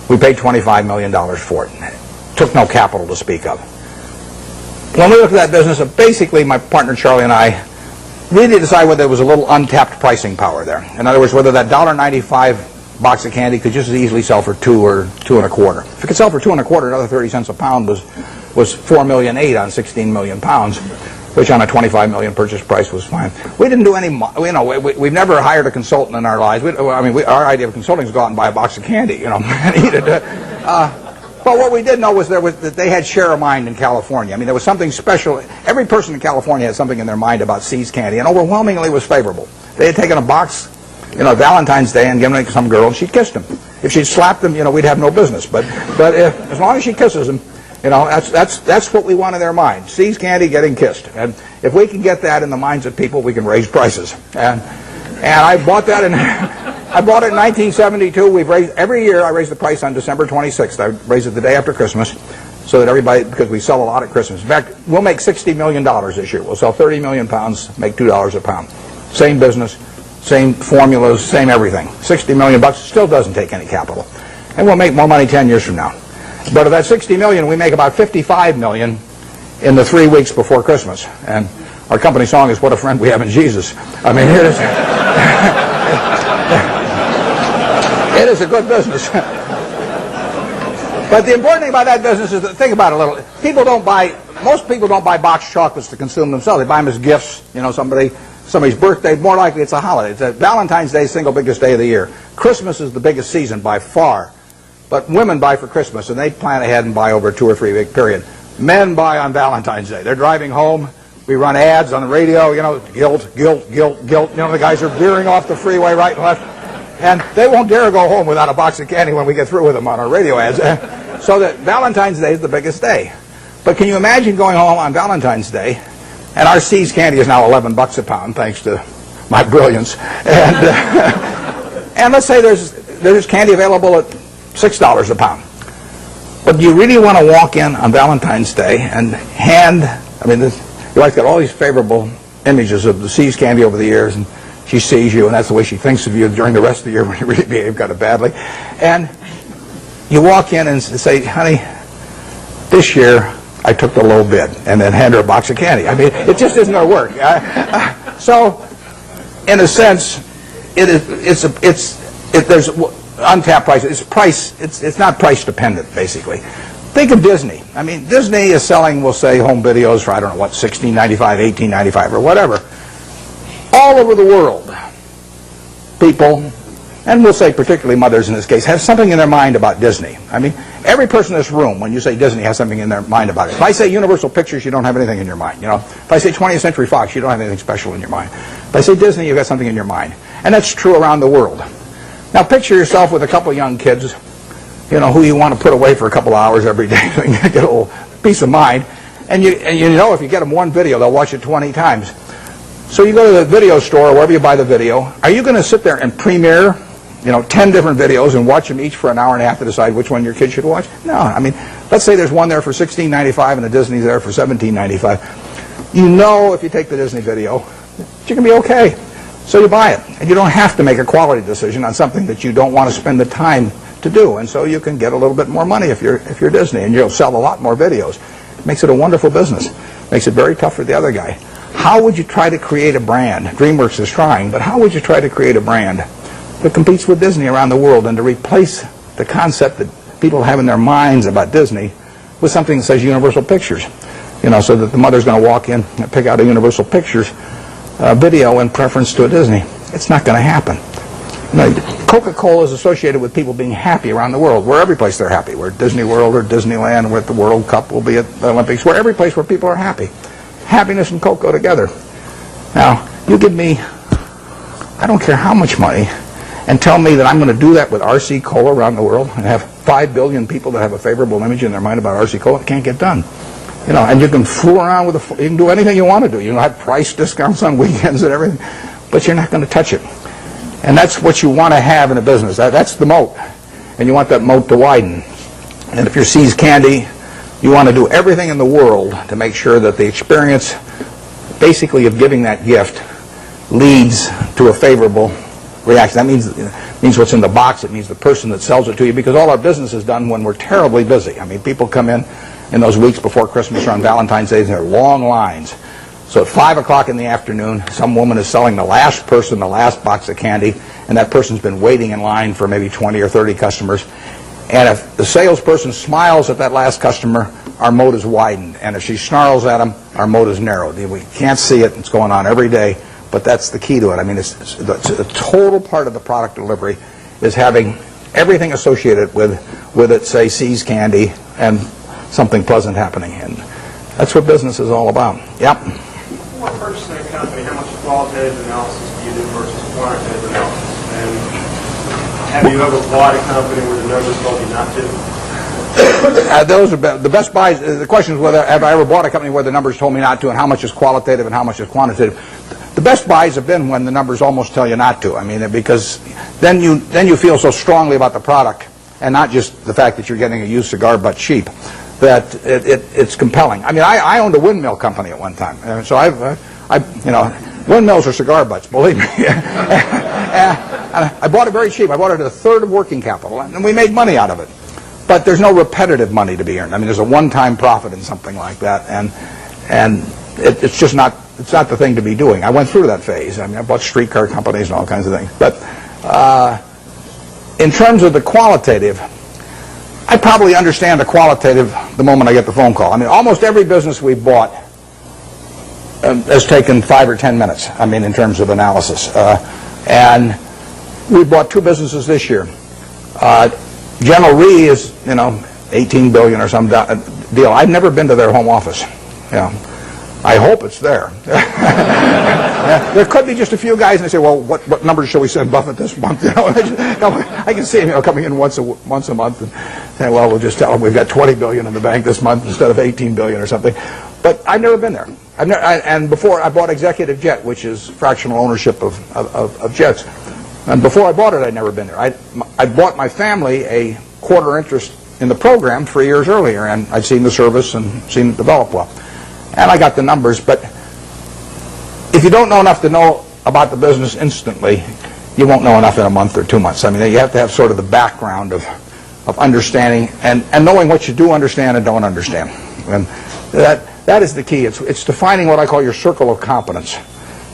We paid $25 million for it. It took no capital to speak of. When we looked at that business, basically my partner Charlie and I really decide whether there was a little untapped pricing power there. In other words, whether that $1.95 box of candy could just as easily sell for $2 or $2.25. If it could sell for $2.25, another 30 cents a pound was $4.8 million on 16 million pounds, which on a 25 million purchase price was fine. We didn't do any, you know, we've never hired a consultant in our lives. Our idea of consulting is go out and buy a box of candy, you know, and eat it. But what we did know was that they had share of mind in California. I mean, there was something special. Every person in California had something in their mind about See's Candy, and overwhelmingly was favorable. They had taken a box, you know, Valentine's Day and given it to some girl, and she kissed him. If she'd slapped him, you know, we'd have no business. But as long as she kisses him, you know, that's what we want in their mind. See's Candy getting kissed. And if we can get that in the minds of people, we can raise prices. And I bought that in... I bought it in 1972. We've raised every year. I raise the price on December 26th. I raise it the day after Christmas, so that everybody, because we sell a lot at Christmas. In fact, we'll make $60 million this year. We'll sell 30 million pounds, make $2 a pound. Same business, same formulas, same everything. $60 million still doesn't take any capital, and we'll make more money 10 years from now. But of that $60 million, we make about $55 million in the 3 weeks before Christmas. And our company song is "What a Friend We Have in Jesus." I mean, it is. It is a good business. But the important thing about that business is that, think about it a little. Most people don't buy boxed chocolates to consume themselves. They buy them as gifts. You know, somebody's birthday. More likely, it's a holiday. Valentine's Day is the single biggest day of the year. Christmas is the biggest season by far. But women buy for Christmas, and they plan ahead and buy over a 2 or 3 week period. Men buy on Valentine's Day. They're driving home. We run ads on the radio, you know, guilt, guilt, guilt, guilt. You know, the guys are veering off the freeway right and left. And they won't dare go home without a box of candy when we get through with them on our radio ads. So that Valentine's Day is the biggest day. But can you imagine going home on Valentine's Day, and our See's candy is now $11 a pound, thanks to my brilliance. And, and let's say there's candy available at $6 a pound. But do you really want to walk in on Valentine's Day and hand, I mean, your wife's got all these favorable images of the See's candy over the years, and she sees you, and that's the way she thinks of you during the rest of the year when you really behave kind of badly. And you walk in and say, honey, this year I took the low bid, and then hand her a box of candy. I mean, it just isn't going to work. So, in a sense, there's untapped price. It's not price dependent, basically. Think of Disney. I mean, Disney is selling, we'll say, home videos for, I don't know what, $16.95, $18.95, or whatever. All over the world, people, and we'll say particularly mothers in this case, have something in their mind about Disney. I mean, every person in this room, when you say Disney, has something in their mind about it. If I say Universal Pictures, you don't have anything in your mind. You know, if I say 20th Century Fox, you don't have anything special in your mind. If I say Disney, you've got something in your mind. And that's true around the world. Now, picture yourself with a couple of young kids, you know, who you want to put away for a couple of hours every day so you get a little peace of mind. And you know if you get them one video, they'll watch it 20 times. So you go to the video store or wherever you buy the video. Are you going to sit there and premiere, you know, 10 different videos and watch them each for an hour and a half to decide which one your kid should watch? No. I mean, let's say there's one there for $16.95 and the Disney's there for $17.95. You know if you take the Disney video, you're going to be okay. So you buy it. And you don't have to make a quality decision on something that you don't want to spend the time to do. And so you can get a little bit more money if you're Disney, and you'll sell a lot more videos. It makes it a wonderful business. Makes it very tough for the other guy. How would you try to create a brand? DreamWorks is trying, but how would you try to create a brand that competes with Disney around the world and to replace the concept that people have in their minds about Disney with something that says Universal Pictures? You know, so that the mother's going to walk in and pick out a Universal Pictures video in preference to a Disney. It's not going to happen. You know, Coca-Cola is associated with people being happy around the world. We're every place they're happy. We're at Disney World or Disneyland. We're at the World Cup. We'll be at the Olympics. We're every place where people are happy. Happiness and Coke go together. Now, you give me, I don't care how much money, and tell me that I'm going to do that with RC Cola around the world and have 5 billion people that have a favorable image in their mind about RC Cola. It can't get done. You know, and you can fool around with you can do anything you want to do. You can have price discounts on weekends and everything, but you're not going to touch it. And that's what you want to have in a business. That's the moat. And you want that moat to widen. And if you're See's Candy, you want to do everything in the world to make sure that the experience, basically, of giving that gift leads to a favorable reaction. That means what's in the box. It means the person that sells it to you, because all our business is done when we're terribly busy. I mean, people come in those weeks before Christmas or on Valentine's Day, and there are long lines. So at 5 o'clock in the afternoon, some woman is selling the last person the last box of candy, and that person's been waiting in line for maybe 20 or 30 customers. And if the salesperson smiles at that last customer, our moat is widened. And if she snarls at him, our moat is narrowed. We can't see it. It's going on every day, but that's the key to it. I mean, it's a total part of the product delivery is having everything associated with it, say, See's Candy, and something pleasant happening. And that's what business is all about. Yep. Before purchasing a company, how much qualitative analysis do you do versus quantitative analysis? And have you ever bought a company where the numbers told you not to? Those are the best buys. The question is whether have I ever bought a company where the numbers told me not to, and how much is qualitative and how much is quantitative. The best buys have been when the numbers almost tell you not to. I mean, because then you feel so strongly about the product, and not just the fact that you're getting a used cigar butt cheap, that it's compelling. I mean, I owned a windmill company at one time, and so windmills are cigar butts, believe me. I bought it very cheap. I bought it at a third of working capital, and we made money out of it. But there's no repetitive money to be earned. I mean, there's a one-time profit in something like that, and it's just not the thing to be doing. I went through that phase. I mean, I bought streetcar companies and all kinds of things. But in terms of the qualitative, I probably understand the qualitative the moment I get the phone call. I mean, almost every business we've bought has taken 5 or 10 minutes, I mean, in terms of analysis. And we bought 2 businesses this year. General Re is, 18 billion or some deal. I've never been to their home office. I hope it's there. There could be just a few guys, and they say, well, what numbers shall we send Buffett this month? I can see him coming in once a month and saying, well, we'll just tell him we've got 20 billion in the bank this month instead of 18 billion or something. But I've never been there. And before, I bought Executive Jet, which is fractional ownership of jets. And before I bought it, I'd never been there. I bought my family a quarter interest in the program 3 years earlier, and I'd seen the service and seen it develop well. And I got the numbers, but if you don't know enough to know about the business instantly, you won't know enough in a month or 2 months. I mean, you have to have sort of the background of understanding and knowing what you do understand and don't understand. And that is the key. It's defining what I call your circle of competence.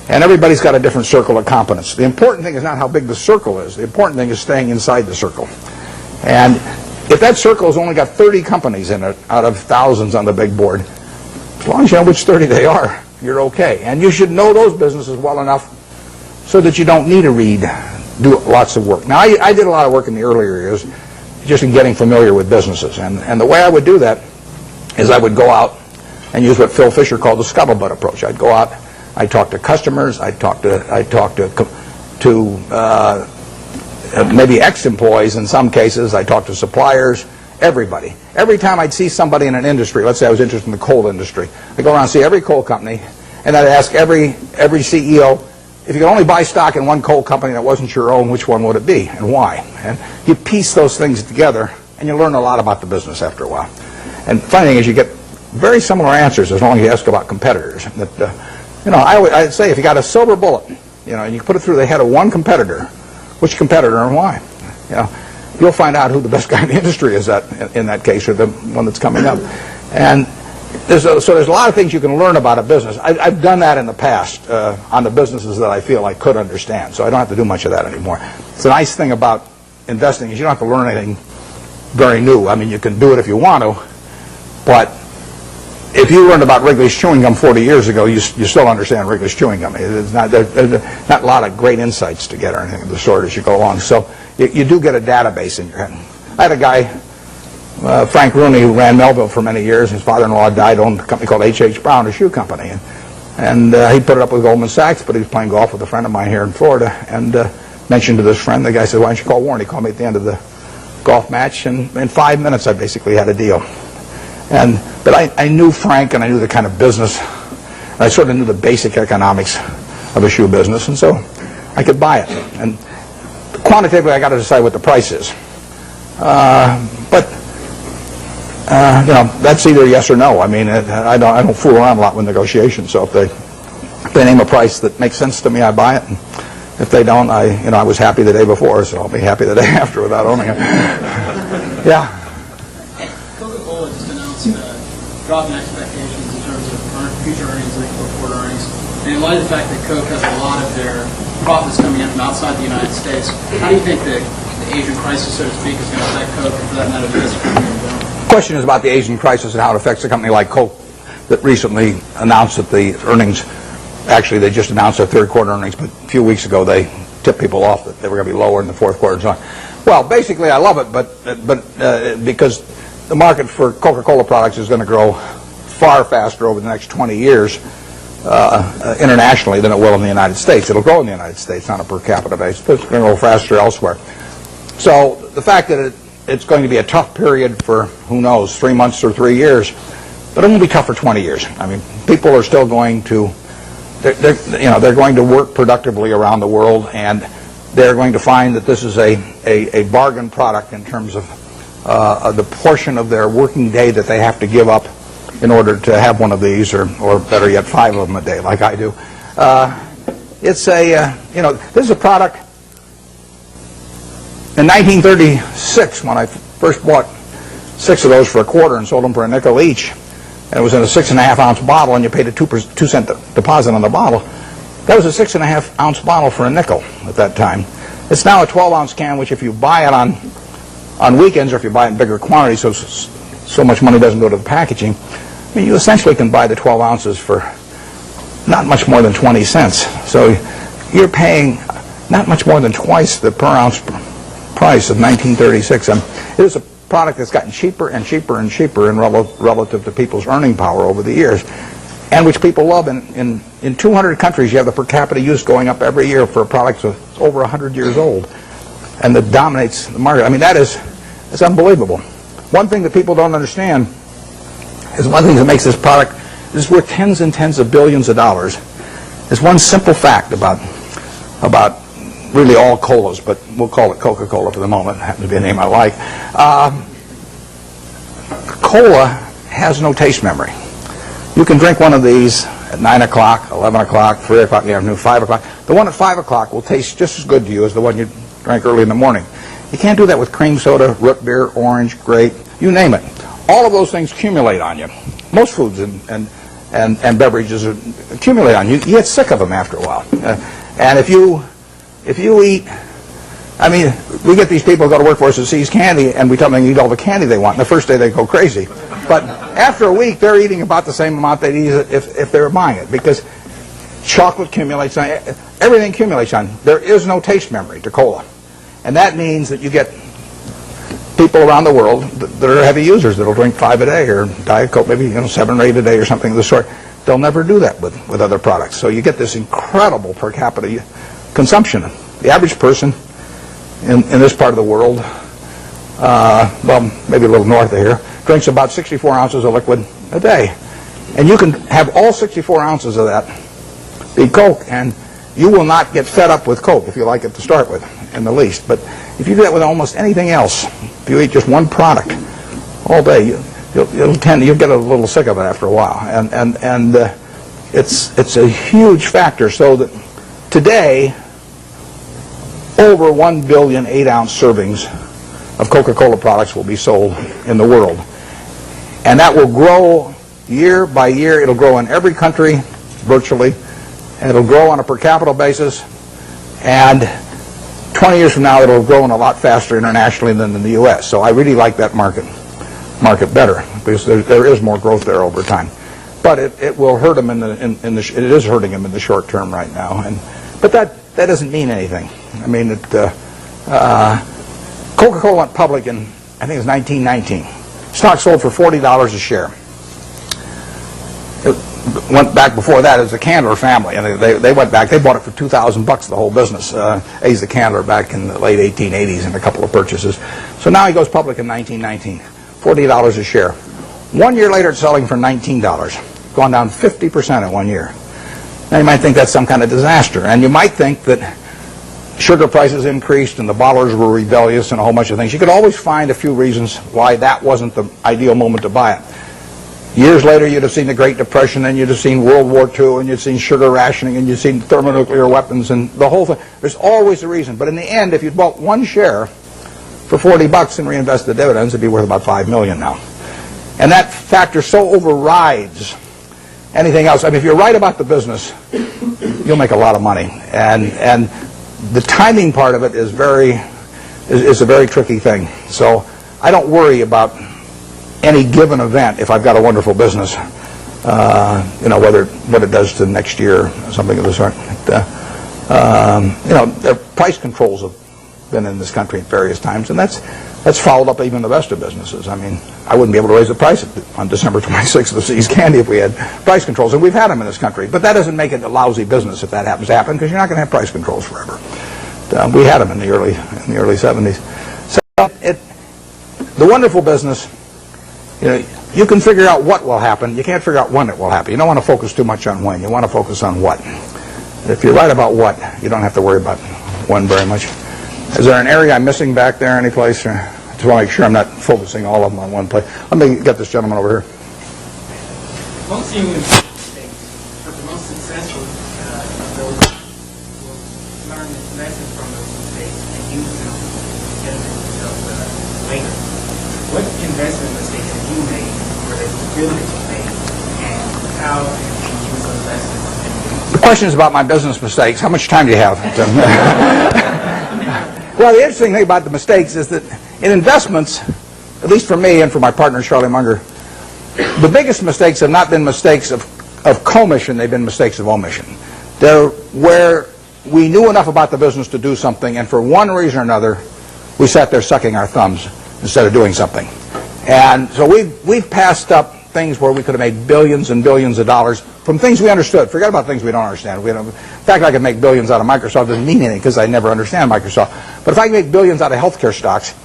And everybody's got a different circle of competence. The important thing is not how big the circle is. The important thing is staying inside the circle. And if that circle has only got 30 companies in it out of thousands on the big board, as long as you know which 30 they are, you're okay. And you should know those businesses well enough so that you don't need to do lots of work. Now, I did a lot of work in the earlier years just in getting familiar with businesses. And the way I would do that is I would go out and use what Phil Fisher called the scuttlebutt approach. I'd go out, I'd talk to customers, I'd talk to maybe ex-employees in some cases, I'd talk to suppliers, everybody. Every time I'd see somebody in an industry, let's say I was interested in the coal industry, I'd go around and see every coal company, and I'd ask every CEO, if you could only buy stock in one coal company that wasn't your own, which one would it be and why? And you piece those things together, and you learn a lot about the business after a while. And the funny thing is you get very similar answers as long as you ask about competitors. I'd say if you got a silver bullet, and you put it through the head of one competitor, which competitor and why? You'll find out who the best guy in the industry is in that case, or the one that's coming up. And there's a lot of things you can learn about a business. I've done that in the past on the businesses that I feel I could understand, so I don't have to do much of that anymore. It's the nice thing about investing is you don't have to learn anything very new. I mean, you can do it if you want to, but if you learned about Wrigley's chewing gum 40 years ago, you still understand Wrigley's chewing gum. There's not a lot of great insights to get or anything of the sort as you go along. So you do get a database in your head. I had a guy, Frank Rooney, who ran Melville for many years. His father-in-law died, owned a company called H.H. Brown, a shoe company. And he put it up with Goldman Sachs, but he was playing golf with a friend of mine here in Florida and mentioned to this friend. The guy said, why don't you call Warren? He called me at the end of the golf match, and in 5 minutes I basically had a deal. But I knew Frank, and I knew the kind of business, and I sort of knew the basic economics of a shoe business, and so I could buy it. And quantitatively, I got to decide what the price is. That's either yes or no. I mean, I don't fool around a lot with negotiations. So if they name a price that makes sense to me, I buy it. And if they don't, I was happy the day before, so I'll be happy the day after without owning it. Yeah. Coca-Cola just announced drop in expectations in terms of future earnings and fourth-quarter earnings. And in light of the fact that Coke has a lot of their profits coming in from outside the United States, how do you think the Asian crisis, so to speak, is going to affect Coke, and for that matter, the industry? The question is about the Asian crisis and how it affects a company like Coke that recently announced that the earnings, actually they just announced their third-quarter earnings, but a few weeks ago they tipped people off that they were going to be lower in the fourth quarter and so on. Well, basically I love it, but because the market for Coca-Cola products is going to grow far faster over the next 20 years internationally than it will in the United States. It'll grow in the United States on a per capita basis, but it's going to grow faster elsewhere. So the fact that it's going to be a tough period for, who knows, 3 months or 3 years, but it won't be tough for 20 years. I mean, people are still going to, they're going to work productively around the world, and they're going to find that this is a bargain product in terms of the portion of their working day that they have to give up in order to have one of these, or better yet, 5 of them a day, like I do. This is a product. In 1936, when I first bought 6 of those for a quarter and sold them for a nickel each, and it was in a 6.5-ounce bottle, and you paid a 2-cent deposit on the bottle. That was a 6.5-ounce bottle for a nickel at that time. It's now a 12-ounce can, which if you buy it on on weekends, or if you buy it in bigger quantities, so much money doesn't go to the packaging, I mean, you essentially can buy the 12 ounces for not much more than 20 cents. So you're paying not much more than twice the per ounce price of 1936. It is a product that's gotten cheaper and cheaper and cheaper in relative to people's earning power over the years, and which people love. In 200 countries, you have the per capita use going up every year for a product that's over 100 years old, and that dominates the market. I mean, it's unbelievable. One thing that people don't understand is one thing that makes this product is worth tens and tens of billions of dollars. Is one simple fact about really all colas, but we'll call it Coca-Cola for the moment. It happens to be a name I like. Cola has no taste memory. You can drink one of these at 9 o'clock, 11 o'clock, 3 o'clock in the afternoon, 5 o'clock. The one at 5 o'clock will taste just as good to you as the one you drank early in the morning. You can't do that with cream soda, root beer, orange, grape, you name it. All of those things accumulate on you. Most foods and beverages accumulate on you. You get sick of them after a while. And if you eat, I mean, we get these people who go to work for us that sees candy, and we tell them they eat all the candy they want. And the first day they go crazy. But after a week, they're eating about the same amount they'd eat if they were buying it, because chocolate accumulates on, everything accumulates on. There is no taste memory to cola. And that means that you get people around the world that are heavy users that'll drink 5 a day, or Diet Coke, maybe 7 or 8 a day or something of the sort. They'll never do that with other products. So you get this incredible per capita consumption. The average person in this part of the world, well, maybe a little north of here, drinks about 64 ounces of liquid a day. And you can have all 64 ounces of that be Coke, and you will not get fed up with Coke if you like it to start with, in the least. But if you do that with almost anything else, if you eat just one product all day, you'll get a little sick of it after a while. And it's a huge factor. So that today, over 1 billion 8-ounce servings of Coca-Cola products will be sold in the world. And that will grow year by year. It'll grow in every country, virtually. And it'll grow on a per capita basis. And 20 years from now, it'll grow a lot faster internationally than in the U.S. So I really like that market better, because there is more growth there over time. But it will hurt them it is hurting them in the short term right now. But that doesn't mean anything. I mean, Coca-Cola went public in, I think it was 1919. Stock sold for $40 a share. It went back before that as the Candler family, and they went back. They bought it for $2,000, the whole business. Asa Candler back in the late 1880s in a couple of purchases. So now he goes public in 1919, $40 a share. 1 year later, it's selling for $19, gone down 50% in 1 year. Now you might think that's some kind of disaster, and you might think that sugar prices increased and the bottlers were rebellious and a whole bunch of things. You could always find a few reasons why that wasn't the ideal moment to buy it. Years later, you'd have seen the Great Depression, and you'd have seen World War II, and you'd seen sugar rationing, and you'd seen thermonuclear weapons, and the whole thing. There's always a reason. But in the end, if you'd bought one share for $40 and reinvested the dividends, it'd be worth about $5 million now. And that factor so overrides anything else. I mean, if you're right about the business, you'll make a lot of money. And the timing part of it is a very tricky thing. So I don't worry about any given event if I've got a wonderful business, what it does to next year or something of the sort. The price controls have been in this country at various times, and that's followed up even the best of businesses. I mean, I wouldn't be able to raise the price on December 26th of See's Candy if we had price controls, and we've had them in this country. But that doesn't make it a lousy business if that happens to happen, because you're not going to have price controls forever. We had them in the early 70s. So the wonderful business, you can figure out what will happen. You can't figure out when it will happen. You don't want to focus too much on when. You want to focus on what. If you're right about what, you don't have to worry about when very much. Is there an area I'm missing back there any place? I just want to make sure I'm not focusing all of them on one place. Let me get this gentleman over here. Most human mistakes, but the most successful of those will learn lessons from those mistakes and use them to benefit themselves later. What investment mistakes have you made where they feel that you made, and how can you use those lessons? The question is about my business mistakes. How much time do you have? Well, the interesting thing about the mistakes is that in investments, at least for me and for my partner Charlie Munger, the biggest mistakes have not been mistakes of commission, they've been mistakes of omission. They're where we knew enough about the business to do something, and for one reason or another, we sat there sucking our thumbs instead of doing something. And so we've passed up things where we could have made billions and billions of dollars from things we understood. Forget about things we don't understand. In fact, I could make billions out of Microsoft. Doesn't mean anything because I never understand Microsoft. But if I can make billions out of healthcare stocks,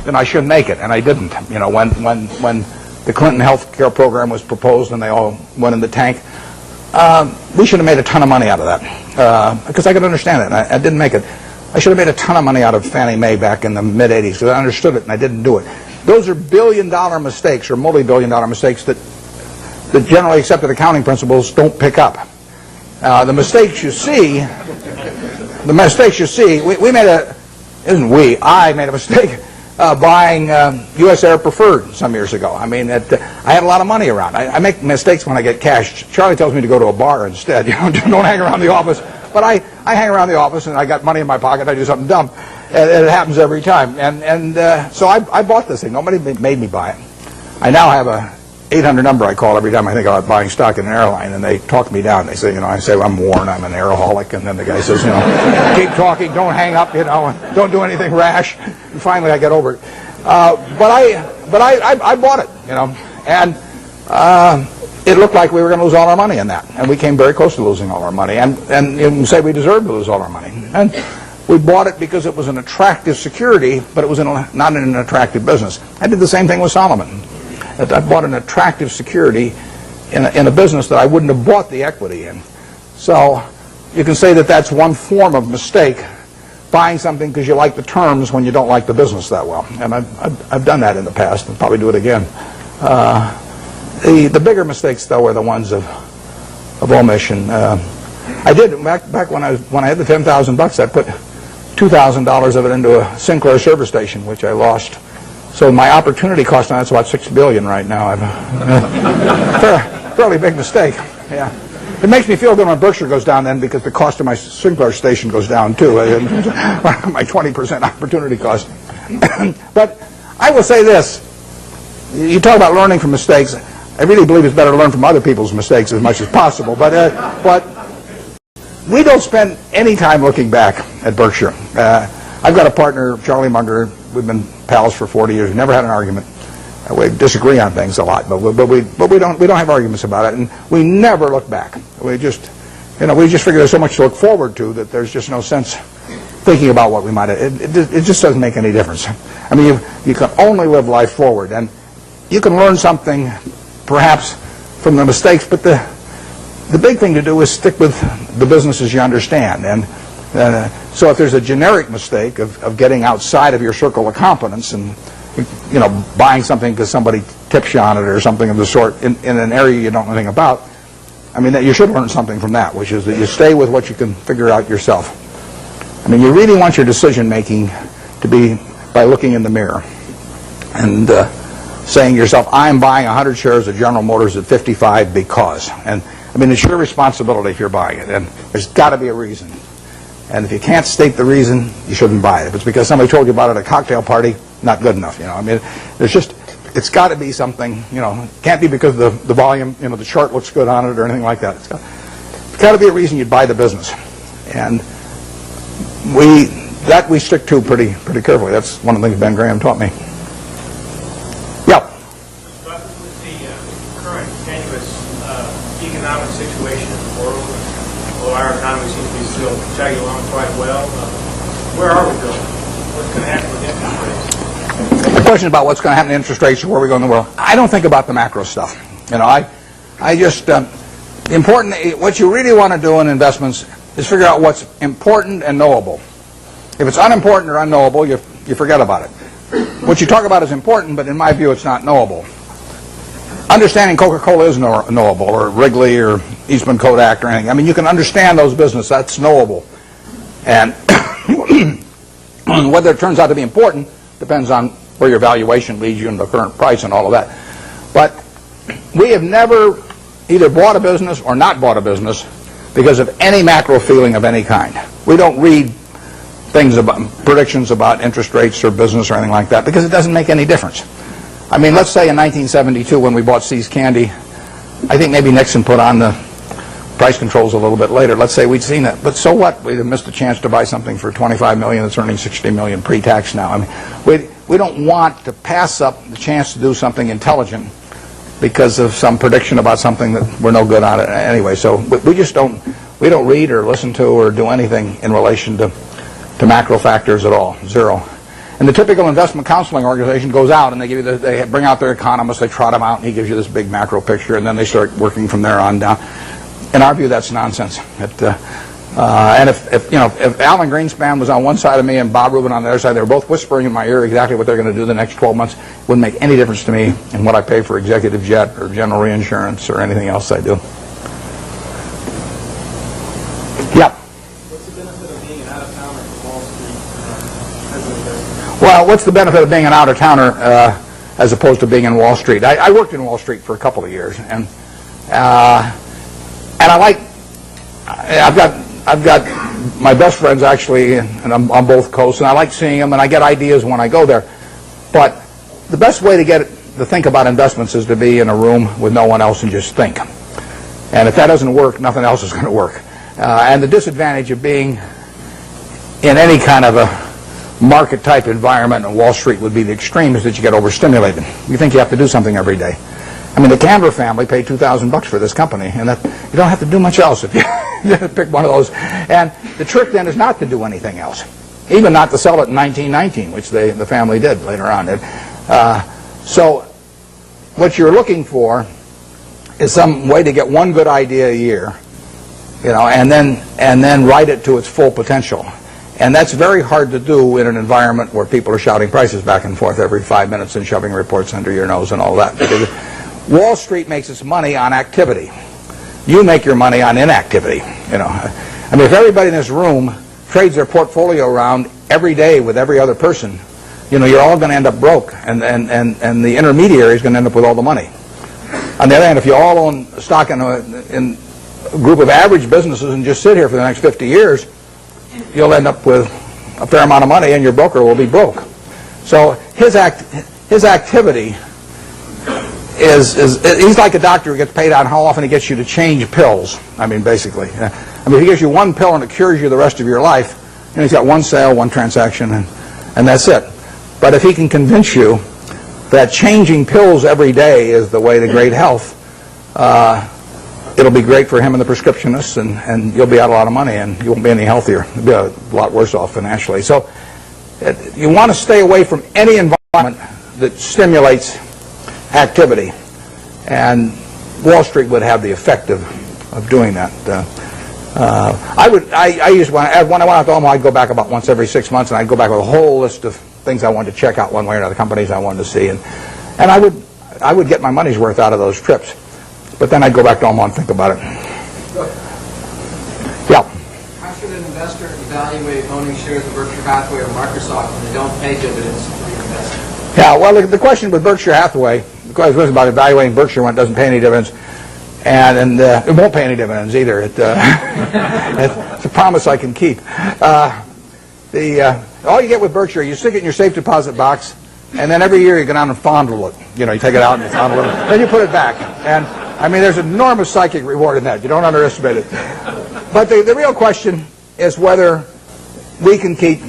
then I should make it, and I didn't. You know, when the Clinton healthcare program was proposed and they all went in the tank, we should have made a ton of money out of that because I could understand it, and I didn't make it. I should have made a ton of money out of Fannie Mae back in the mid-'80s because I understood it and I didn't do it. Those are billion-dollar mistakes or multi-billion-dollar mistakes that the generally accepted accounting principles don't pick up. The mistakes you see, I made a mistake buying U.S. Air Preferred some years ago. I mean, I had a lot of money around. I make mistakes when I get cash. Charlie tells me to go to a bar instead. You know, don't hang around the office. But I hang around the office and I got money in my pocket. I do something dumb, and it happens every time. So I bought this thing. Nobody made me buy it. I now have a 800 number I call every time I think about buying stock in an airline, and they talk me down. They say, you know, I say, well, I'm Warren, I'm an airaholic, and then the guy says, you know, keep talking, don't hang up, you know, and don't do anything rash. And finally, I get over it. But I bought it, you know, and it looked like we were going to lose all our money in that, and we came very close to losing all our money, and you say we deserved to lose all our money. And we bought it because it was an attractive security, but it was not in an attractive business. I did the same thing with Solomon. I bought an attractive security in a business that I wouldn't have bought the equity in. So you can say that that's one form of mistake, buying something because you like the terms when you don't like the business that well. And I've done that in the past and probably do it again. The bigger mistakes, though, are the ones of omission. I did back when I had the $10,000. I put $2,000 of it into a Sinclair service station, which I lost. So my opportunity cost on that's about $6 billion right now. Fairly big mistake. Yeah, it makes me feel good when Berkshire goes down then because the cost of my Sinclair station goes down too. My 20% opportunity cost. But I will say this: you talk about learning from mistakes. I really believe it's better to learn from other people's mistakes as much as possible. But we don't spend any time looking back at Berkshire. I've got a partner, Charlie Munger. We've been pals for 40 years. We've never had an argument. We disagree on things a lot, but we don't have arguments about it, and we never look back. We just figure there's so much to look forward to that there's just no sense thinking about what we might have. It just doesn't make any difference. I mean, you can only live life forward, and you can learn something perhaps from the mistakes, but the big thing to do is stick with the businesses you understand. And so if there's a generic mistake of getting outside of your circle of competence and, you know, buying something because somebody tips you on it or something of the sort in an area you don't know anything about, I mean, that you should learn something from that, which is that you stay with what you can figure out yourself. I mean, you really want your decision-making to be by looking in the mirror and saying to yourself, I'm buying 100 shares of General Motors at 55 because. And, I mean, it's your responsibility if you're buying it, and there's got to be a reason. And if you can't state the reason, you shouldn't buy it. If it's because somebody told you about it at a cocktail party, not good enough, you know. I mean, it's got to be something, you know. It can't be because the volume, you know, the chart looks good on it or anything like that. It's got to be a reason you'd buy the business. And we stick to pretty carefully. That's one of the things Ben Graham taught me. Yeah. But with the current tenuous economic situation in the world, although our economy seems to be still chugging along quite well, where are we going? What's going to happen with interest rates? The question about what's going to happen to interest rates or where we go in the world, I don't think about the macro stuff. You know, I just what you really want to do in investments is figure out what's important and knowable. If it's unimportant or unknowable, you forget about it. What you talk about is important, but in my view, it's not knowable. Understanding Coca-Cola is knowable, or Wrigley, or Eastman Kodak, or anything. I mean, you can understand those businesses. That's knowable. And whether it turns out to be important depends on where your valuation leads you and the current price and all of that. But we have never either bought a business or not bought a business because of any macro feeling of any kind. We don't read things about predictions about interest rates or business or anything like that, because it doesn't make any difference. I mean, let's say in 1972 when we bought See's Candy, I think maybe Nixon put on the price controls a little bit later. Let's say we'd seen that, but so what? We'd have missed a chance to buy something for $25 million that's earning $60 million pre-tax now. I mean, we don't want to pass up the chance to do something intelligent because of some prediction about something that we're no good on it anyway. So we just don't read or listen to or do anything in relation to macro factors at all, zero. And the typical investment counseling organization goes out and they bring out their economist, they trot him out, and he gives you this big macro picture, and then they start working from there on down. In our view, that's nonsense. And if Alan Greenspan was on one side of me and Bob Rubin on the other side, they were both whispering in my ear exactly what they're going to do the next 12 months, it wouldn't make any difference to me in what I pay for executive jet or general reinsurance or anything else I do. Yeah. What's the benefit of being an out-of-towner from Wall Street as an investor? Well, what's the benefit of being an out-of-towner as opposed to being in Wall Street? I worked in Wall Street for a couple of years, and I've got my best friends actually, and I'm on both coasts, and I like seeing them, and I get ideas when I go there. But the best way to think about investments is to be in a room with no one else and just think. And if that doesn't work, nothing else is going to work. And the disadvantage of being in any kind of a market-type environment in Wall Street would be the extreme is that you get overstimulated. You think you have to do something every day. I mean, the Candler family paid $2,000 for this company, and you don't have to do much else if you pick one of those. And the trick then is not to do anything else, even not to sell it in 1919, which the family did later on. So what you're looking for is some way to get one good idea a year, and then write it to its full potential. And that's very hard to do in an environment where people are shouting prices back and forth every 5 minutes and shoving reports under your nose and all that. Because Wall Street makes its money on activity. You make your money on inactivity. I mean, if everybody in this room trades their portfolio around every day with every other person, you're all going to end up broke, and the intermediary is going to end up with all the money. On the other hand, if you all own stock in a group of average businesses and just sit here for the next 50 years, you'll end up with a fair amount of money, and your broker will be broke. So his activity he's like a doctor who gets paid on how often he gets you to change pills. I mean, basically. I mean, if he gives you one pill and it cures you the rest of your life, he's got one sale, one transaction, and that's it. But if he can convince you that changing pills every day is the way to great health, it'll be great for him and the prescriptionists, and you'll be out a lot of money, and you won't be any healthier. You'll be a lot worse off financially. So you want to stay away from any environment that stimulates activity, and Wall Street would have the effect of doing that. When I went out to Omaha, I'd go back about once every 6 months, and I'd go back with a whole list of things I wanted to check out one way or another, companies I wanted to see, and I would get my money's worth out of those trips. But then I'd go back to Omaha and think about it. Yeah. How should an investor evaluate owning shares of Berkshire Hathaway or Microsoft when they don't pay dividends to the investor? Yeah, well, the question with Berkshire Hathaway, the question was about evaluating Berkshire when it doesn't pay any dividends, and it won't pay any dividends either. It's a promise I can keep. All you get with Berkshire, you stick it in your safe deposit box, and then every year you go down and fondle it. You take it out and you fondle it, then you put it back. And I mean, there's enormous psychic reward in that. You don't underestimate it. But the real question is whether we can keep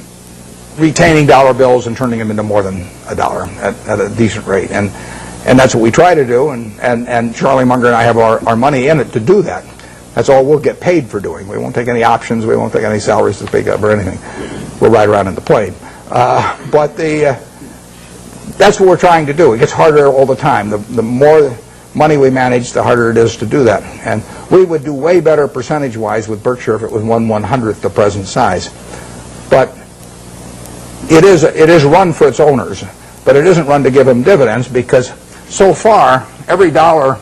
retaining dollar bills and turning them into more than a dollar at a decent rate. And that's what we try to do. And Charlie Munger and I have our money in it to do that. That's all we'll get paid for doing. We won't take any options. We won't take any salaries to speak of or anything. We'll ride around in the plane. But that's what we're trying to do. It gets harder all the time. The more money we manage, the harder it is to do that. And we would do way better percentage-wise with Berkshire if it was 1/100th the present size. But it is run for its owners, but it isn't run to give them dividends, because so far every dollar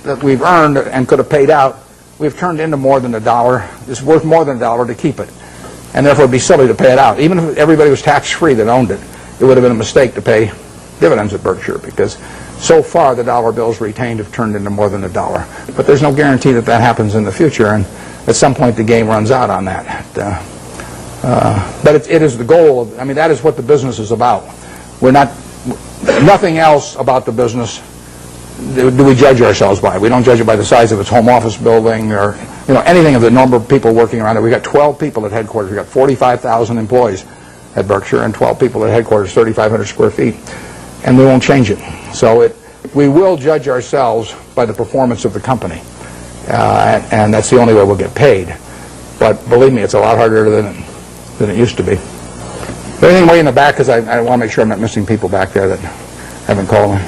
that we've earned and could have paid out, we've turned into more than a dollar. It's worth more than a dollar to keep it, and therefore it'd be silly to pay it out. Even if everybody was tax-free that owned it, it would have been a mistake to pay dividends at Berkshire, because so far the dollar bills retained have turned into more than a dollar. But there's no guarantee that that happens in the future, and at some point the game runs out on that. But it is the goal of, I mean, that is what the business is about. We're not, nothing else about the business do we judge ourselves by. We don't judge it by the size of its home office building or, anything of the number of people working around it. We've got 12 people at headquarters. We've got 45,000 employees at Berkshire and 12 people at headquarters, 3,500 square feet. And we won't change it. So we will judge ourselves by the performance of the company. And that's the only way we'll get paid. But believe me, it's a lot harder than it used to be. Anything way in the back, because I want to make sure I'm not missing people back there that haven't called me.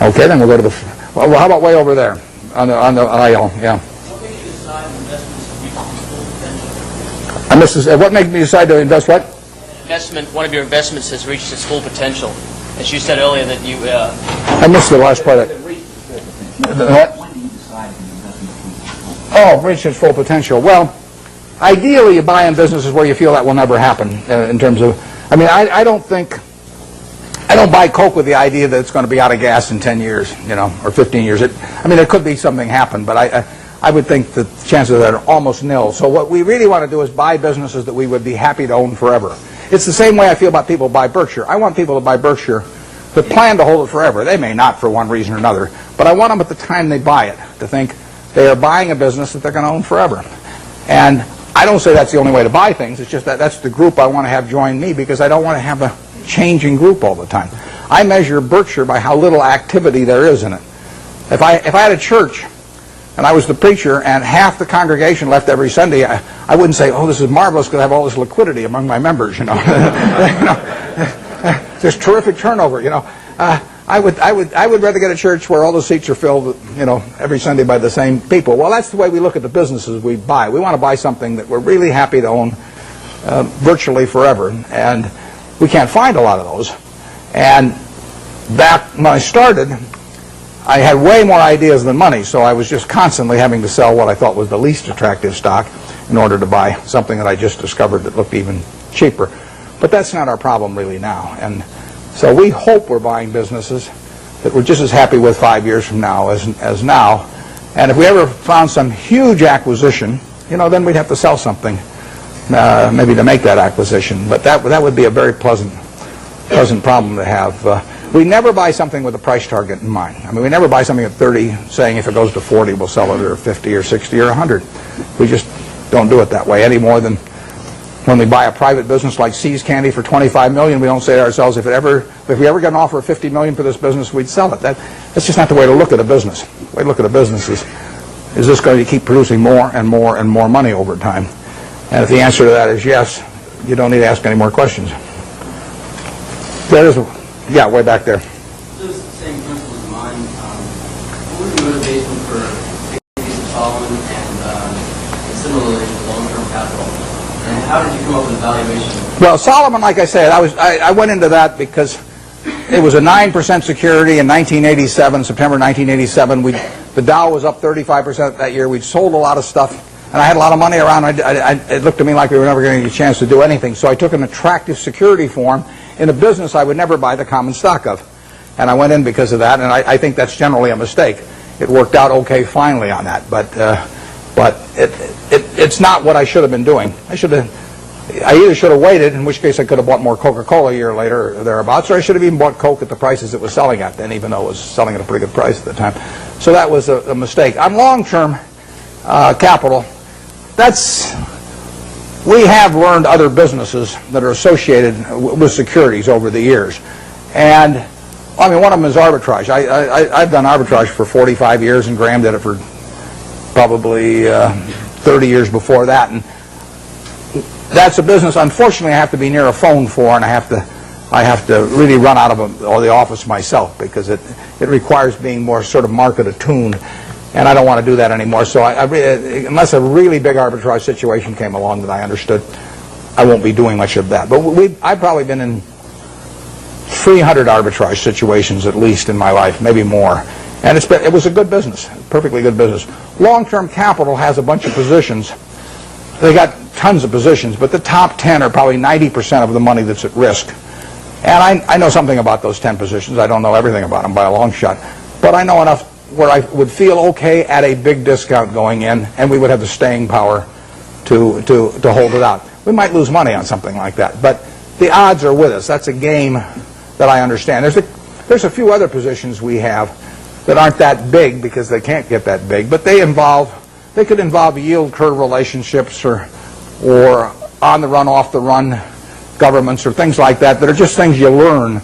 Okay, then we'll go to the... Well, how about way over there on the aisle? Yeah. What makes you decide investments have reached its full potential? And this is, what makes me decide to invest what? One of your investments has reached its full potential. As you said earlier that you... I missed the last part of it. What? Oh, reached its full potential. Well, ideally you buy in businesses where you feel that will never happen in terms of... I mean, I don't buy Coke with the idea that it's going to be out of gas in 10 years, or 15 years. I mean, there could be something happen, but I would think the chances of that are almost nil. So what we really want to do is buy businesses that we would be happy to own forever. It's the same way I feel about people who buy Berkshire. I want people to buy Berkshire that plan to hold it forever. They may not for one reason or another, but I want them at the time they buy it to think they are buying a business that they're going to own forever. And I don't say that's the only way to buy things. It's just that's the group I want to have join me because I don't want to have a changing group all the time. I measure Berkshire by how little activity there is in it. If I had a church and I was the preacher and half the congregation left every Sunday, I wouldn't say, oh, this is marvelous because I have all this liquidity among my members, There's terrific turnover, I would rather get a church where all the seats are filled, every Sunday by the same people. Well, that's the way we look at the businesses we buy. We want to buy something that we're really happy to own virtually forever, and we can't find a lot of those. And back when I started, I had way more ideas than money, so I was just constantly having to sell what I thought was the least attractive stock in order to buy something that I just discovered that looked even cheaper. But that's not our problem really now. And so we hope we're buying businesses that we're just as happy with 5 years from now as now. And if we ever found some huge acquisition, then we'd have to sell something maybe to make that acquisition. But that would be a very pleasant problem to have. We never buy something with a price target in mind. I mean, we never buy something at 30 saying if it goes to 40 we'll sell it, or 50 or 60 or 100. We just don't do it that way any more than when we buy a private business like See's Candy for $25 million, we don't say to ourselves, if we ever get an offer of $50 million for this business, we'd sell it. That's just not the way to look at a business. The way to look at a business is this going to keep producing more and more and more money over time? And if the answer to that is yes, you don't need to ask any more questions. Yeah, way back there. Those same principles in mind, what was the motivation for Solomon and similarly long-term capital? And how did you come up with the valuation? Well, Solomon, like I said, I went into that because it was a 9% security in 1987, September 1987. The Dow was up 35% that year. We'd sold a lot of stuff, and I had a lot of money around. It looked to me like we were never going to get a chance to do anything. So I took an attractive security form in a business I would never buy the common stock of. And I went in because of that, and I think that's generally a mistake. It worked out okay finally on that, but it's not what I should have been doing. I either should have waited, in which case I could have bought more Coca-Cola a year later or thereabouts, or I should have even bought Coke at the prices it was selling at then, even though it was selling at a pretty good price at the time. So that was a mistake. On long-term capital, we have learned other businesses that are associated with securities over the years. And, I mean, one of them is arbitrage. I've done arbitrage for 45 years, and Graham did it for probably 30 years before that. And that's a business, unfortunately, I have to be near a phone for, and I have to really run out of the office myself because it requires being more sort of market attuned. And I don't want to do that anymore. So unless a really big arbitrage situation came along that I understood, I won't be doing much of that. But I've probably been in 300 arbitrage situations at least in my life, maybe more. And it was a good business, perfectly good business. Long-term capital has a bunch of positions. They got tons of positions, but the top 10 are probably 90% of the money that's at risk. And I know something about those 10 positions. I don't know everything about them by a long shot. But I know enough where I would feel okay at a big discount going in, and we would have the staying power to hold it out. we might lose money on something like that. But the odds are with us. That's a game that I understand. There's a few other positions we have that aren't that big because they can't get that big, but they could involve yield curve relationships or on the run, off the run governments or things like that are just things you learn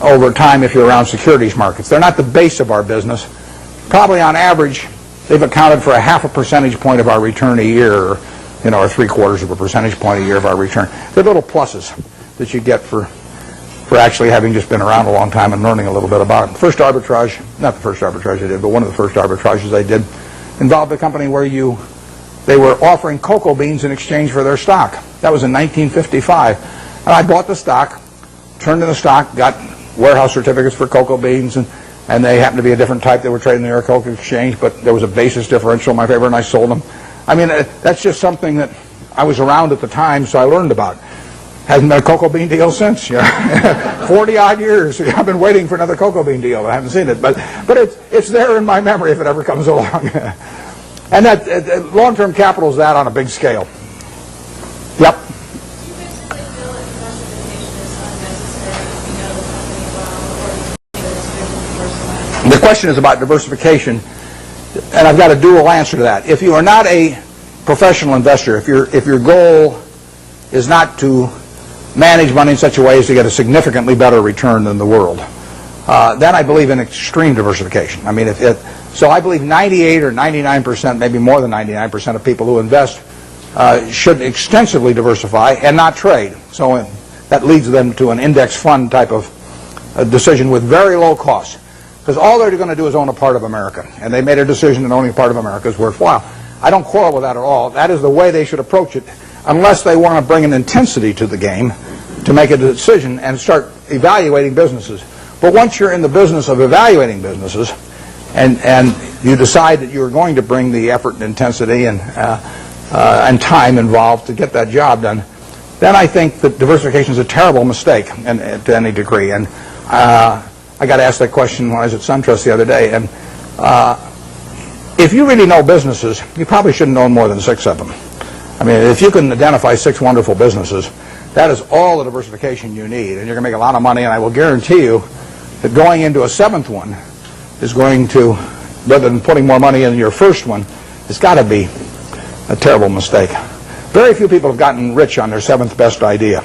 over time if you're around securities markets. They're not the base of our business. Probably on average, they've accounted for a half a percentage point of our return a year, or 3/4 of a percentage point a year of our return. They're little pluses that you get for actually having just been around a long time and learning a little bit about it. First arbitrage, not the first arbitrage I did, but one of the first arbitrages I did, involved a company where they were offering cocoa beans in exchange for their stock. That was in 1955. And I bought the stock, turned in the stock, got warehouse certificates for cocoa beans, and they happened to be a different type. They were traded in the New York Cocoa Exchange, but there was a basis differential in my favor, and I sold them. I mean, that's just something that I was around at the time, so I learned about. Hasn't been a cocoa bean deal since. 40-odd years. I've been waiting for another cocoa bean deal. I haven't seen it, but it's there in my memory if it ever comes along. And that long-term capital is that on a big scale. Yep. The question is about diversification, and I've got a dual answer to that. If you are not a professional investor, if your goal is not to manage money in such a way as to get a significantly better return than the world, then I believe in extreme diversification. I mean, so I believe 98 or 99%, maybe more than 99% of people who invest should extensively diversify and not trade. So that leads them to an index fund type of decision with very low costs. Because all they're going to do is own a part of America. And they made a decision that owning a part of America is worthwhile. I don't quarrel with that at all. That is the way they should approach it, unless they want to bring an intensity to the game to make a decision and start evaluating businesses. But once you're in the business of evaluating businesses, and you decide that you're going to bring the effort and intensity and time involved to get that job done, then I think that diversification is a terrible mistake to any degree. And I got asked that question when I was at SunTrust the other day. And if you really know businesses, you probably shouldn't own more than 6 of them. I mean, if you can identify 6 wonderful businesses, that is all the diversification you need, and you're going to make a lot of money. And I will guarantee you that going into a 7th one is going to, rather than putting more money in your first one, it's got to be a terrible mistake. Very few people have gotten rich on their 7th best idea,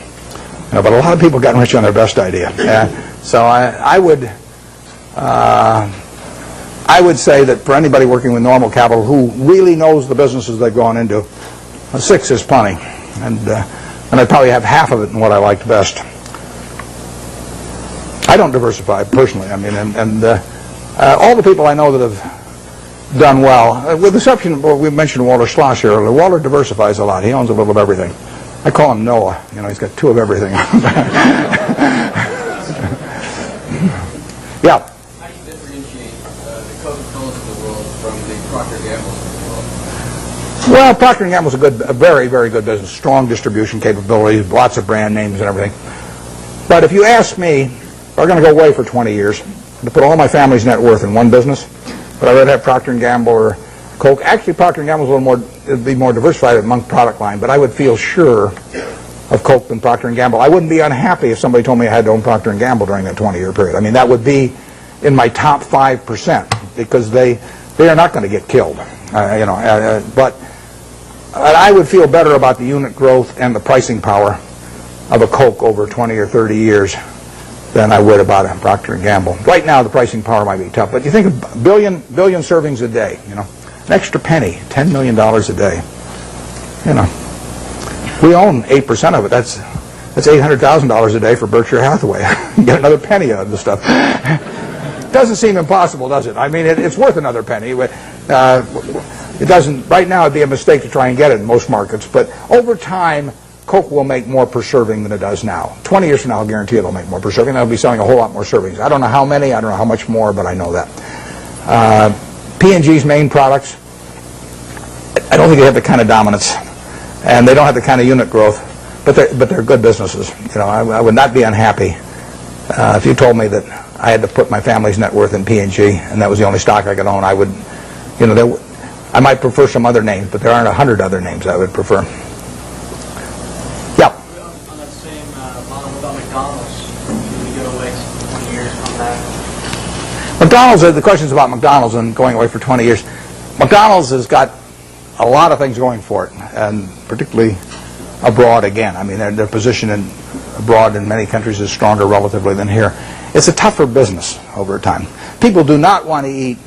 but a lot of people have gotten rich on their best idea. So I would say that for anybody working with normal capital who really knows the businesses they've gone into, a 6 is plenty, and I'd probably have half of it in what I liked best. I don't diversify personally. I mean, and all the people I know that have done well, with the exception of, we mentioned Walter Schloss earlier. Walter diversifies a lot. He owns a little of everything. I call him Noah. He's got 2 of everything. Yeah. How do you differentiate the Coca-Colas of the world from the Procter & Gamble's of the world? Well, Procter & Gamble's a very, very good business. Strong distribution capabilities, lots of brand names and everything. But if you ask me, we're going to go away for 20 years to put all my family's net worth in one business, but I'd rather have Procter & Gamble or Coke. Actually, Procter & Gamble's a little more, it'd be more diversified among product line, but I would feel sure of Coke than Procter & Gamble. I wouldn't be unhappy if somebody told me I had to own Procter & Gamble during that 20-year period. I mean, that would be in my top 5% because they are not going to get killed. But I would feel better about the unit growth and the pricing power of a Coke over 20 or 30 years than I would about a Procter & Gamble. Right now, the pricing power might be tough, but you think of billion servings a day, an extra penny, $10 million a day, We own 8% of it. That's $800,000 a day for Berkshire Hathaway. Get another penny out of the stuff. Doesn't seem impossible, does it? I mean, it's worth another penny. It doesn't. Right now, it'd be a mistake to try and get it in most markets. But over time, Coke will make more per serving than it does now. 20 years from now, I'll guarantee it'll make more per serving. They'll be selling a whole lot more servings. I don't know how many. I don't know how much more, but I know that. P&G's main products, I don't think they have the kind of dominance. And they don't have the kind of unit growth, but they're good businesses. I would not be unhappy if you told me that I had to put my family's net worth in P&G and that was the only stock I could own. I would, I might prefer some other names, but there aren't 100 other names I would prefer. earnings come back? McDonald's, the question's about McDonald's and going away for 20 years. McDonald's has got a lot of things going for it, and particularly abroad again. I mean, their position abroad in many countries is stronger relatively than here. It's a tougher business over time. People do not want to eat,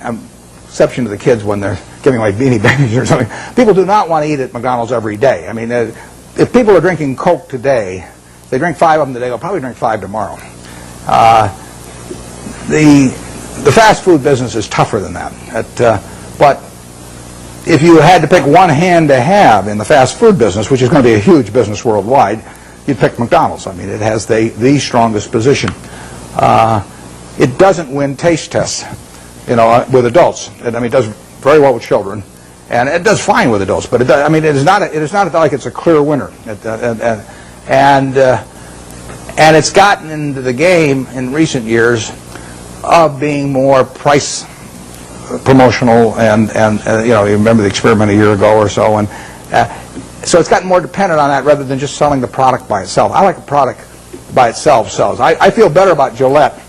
exception to the kids when they're giving away Beanie Babies or something, people do not want to eat at McDonald's every day. I mean, if people are drinking Coke today, they drink 5 of them today, they'll probably drink 5 tomorrow. The fast food business is tougher than that. But if you had to pick one hand to have in the fast food business, which is going to be a huge business worldwide, you'd pick McDonald's. I mean, it has the strongest position. It doesn't win taste tests, with adults. It does very well with children, and it does fine with adults. But it is not like it's a clear winner. And it's gotten into the game in recent years of being more price promotional, and you remember the experiment a year ago or so, and so it's gotten more dependent on that rather than just selling the product by itself. I like a product by itself sells. I feel better about Gillette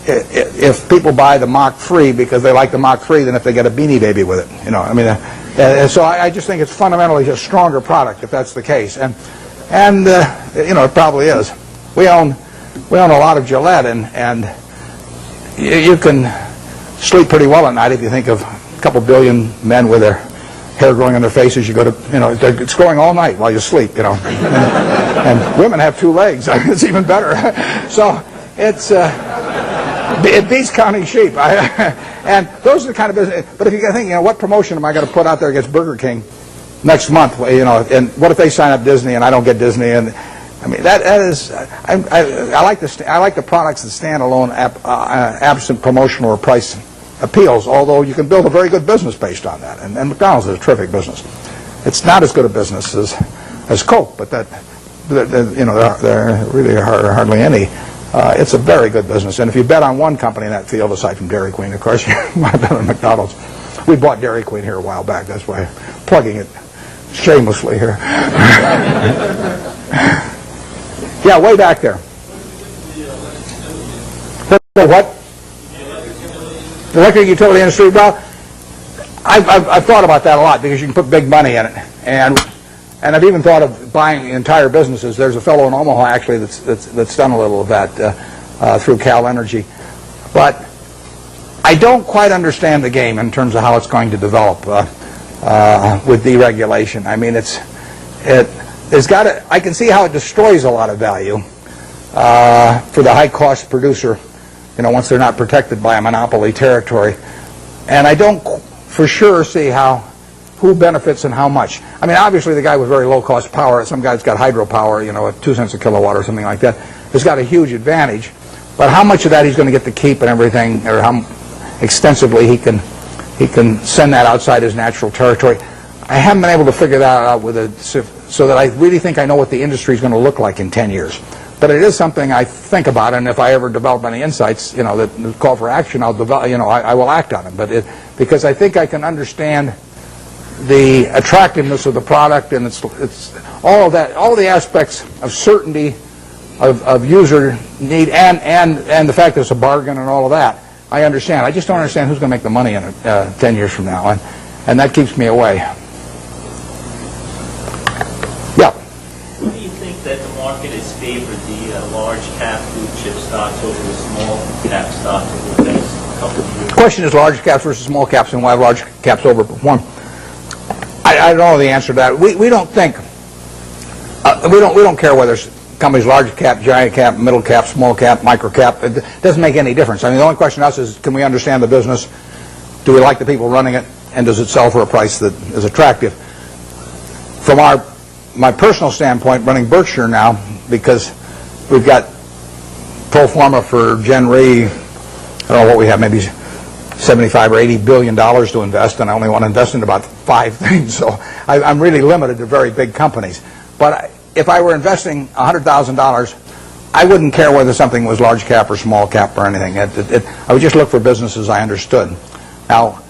if people buy the Mach 3 because they like the Mach 3 than if they get a Beanie Baby with it. So I just think it's fundamentally a stronger product if that's the case, and it probably is. We own a lot of Gillette, and you can sleep pretty well at night if you think of a couple billion men with their hair growing on their faces. You go to, it's growing all night while you sleep, and women have 2 legs. It's even better. So it beats counting sheep. And those are the kind of business. But if you think, what promotion am I going to put out there against Burger King next month? And what if they sign up Disney and I don't get Disney? And that is, I like the products that stand alone, absent promotional or price appeals, although you can build a very good business based on that. And McDonald's is a terrific business. It's not as good a business as Coke, but there really are hardly any. It's a very good business. And if you bet on one company in that field, aside from Dairy Queen, of course, you might bet on McDonald's. We bought Dairy Queen here a while back. That's why I'm plugging it shamelessly here. Yeah, way back there. What? The electric utility industry? Well, I've thought about that a lot because you can put big money in it, and I've even thought of buying entire businesses. There's a fellow in Omaha actually that's done a little of that through Cal Energy, but I don't quite understand the game in terms of how it's going to develop with deregulation. I mean, I can see how it destroys a lot of value for the high-cost producer, once they're not protected by a monopoly territory. And I don't for sure see who benefits and how much. I mean, obviously the guy with very low-cost power, some guy's got hydropower, at 2 cents a kilowatt or something like that, has got a huge advantage. But how much of that he's going to get to keep and everything, or how extensively he can send that outside his natural territory, I haven't been able to figure that out so that I really think I know what the industry is going to look like in 10 years. But it is something I think about, and if I ever develop any insights, that call for action, I'll develop. I will act on them. But because I think I can understand the attractiveness of the product, and it's all of that, all the aspects of certainty, of user need, and the fact that it's a bargain and all of that. I understand. I just don't understand who's going to make the money in it 10 years from now, and that keeps me away. Yeah. Why do you think that the market has favored the large cap blue chip stocks over the small cap stocks over the next couple of years? The question is large caps versus small caps, and why large caps overperform. I don't know the answer to that. We don't think we don't care whether companies large cap, giant cap, middle cap, small cap, micro cap. It doesn't make any difference. I mean, the only question to us is, can we understand the business? Do we like the people running it? And does it sell for a price that is attractive? From my personal standpoint, running Berkshire now, because we've got pro forma for Gen Re, I don't know what we have, maybe 75 or 80 billion dollars to invest, and I only want to invest in about 5 things. So I'm really limited to very big companies. But if I were investing $100,000, I wouldn't care whether something was large cap or small cap or anything. I would just look for businesses I understood. Now,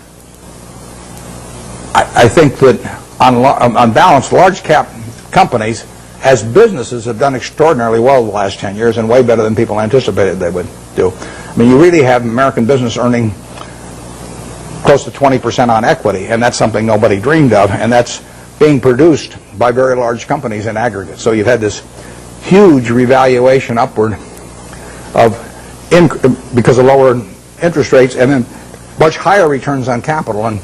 I think that on balance, large cap companies as businesses, have done extraordinarily well the last 10 years and way better than people anticipated they would do. I mean, you really have American business earning close to 20% on equity, and that's something nobody dreamed of, and that's being produced by very large companies in aggregate. So you've had this huge revaluation upward because of lower interest rates, and then much higher returns on capital. And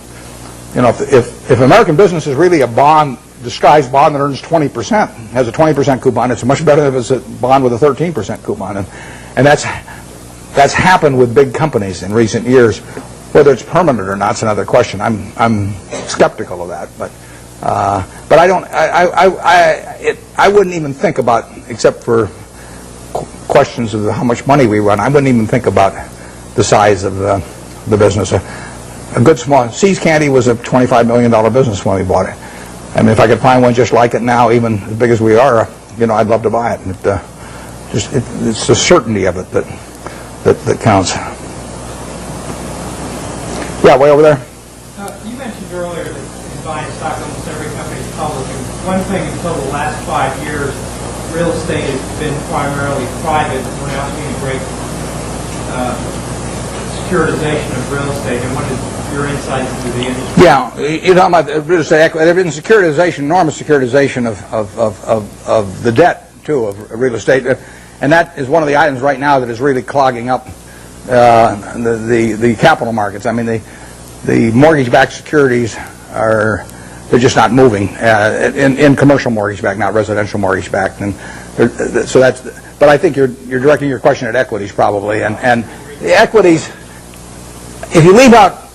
you know, if American business is really a bond, disguised bond that earns 20%, has a 20% coupon, it's much better if it's a bond with a 13% coupon. And that's happened with big companies in recent years. Whether it's permanent or not is another question. I'm skeptical of that, but I wouldn't even think about, except for questions of how much money we run, I wouldn't even think about the size of the business. A good small See's Candy was a $25 million business when we bought it. I mean, if I could find one just like it now, even as big as we are, you know, I'd love to buy it. It's the certainty of it that counts. Yeah, way over there. You mentioned earlier that in buying stock, almost every company is public. And one thing until the last 5 years, real estate has been primarily private. We're now seeing a great securitization of real estate. And what is your insight into the industry? Yeah, you're talking about real estate equity. There's been securitization, enormous securitization of the debt, too, of real estate. And that is one of the items right now that is really clogging up the capital markets. I mean, the mortgage-backed securities they're just not moving in commercial mortgage-backed, not residential mortgage-backed. And so that's. But I think you're directing your question at equities probably, and the equities. If you leave out,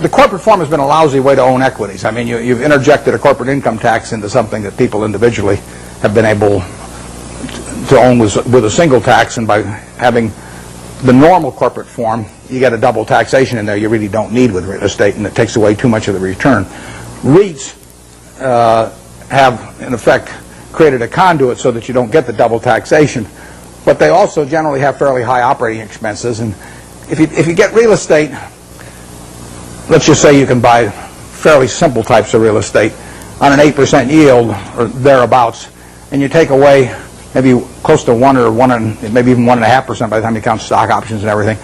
the corporate form has been a lousy way to own equities. I mean, you've interjected a corporate income tax into something that people individually have been able to own with a single tax, and by having the normal corporate form, you get a double taxation in there you really don't need with real estate, and it takes away too much of the return. REITs have, in effect, created a conduit so that you don't get the double taxation, but they also generally have fairly high operating expenses. And if you get real estate, let's just say you can buy fairly simple types of real estate on an 8% yield or thereabouts, and you take away maybe close to 1 or 1 and maybe even 1.5% by the time you count stock options and everything.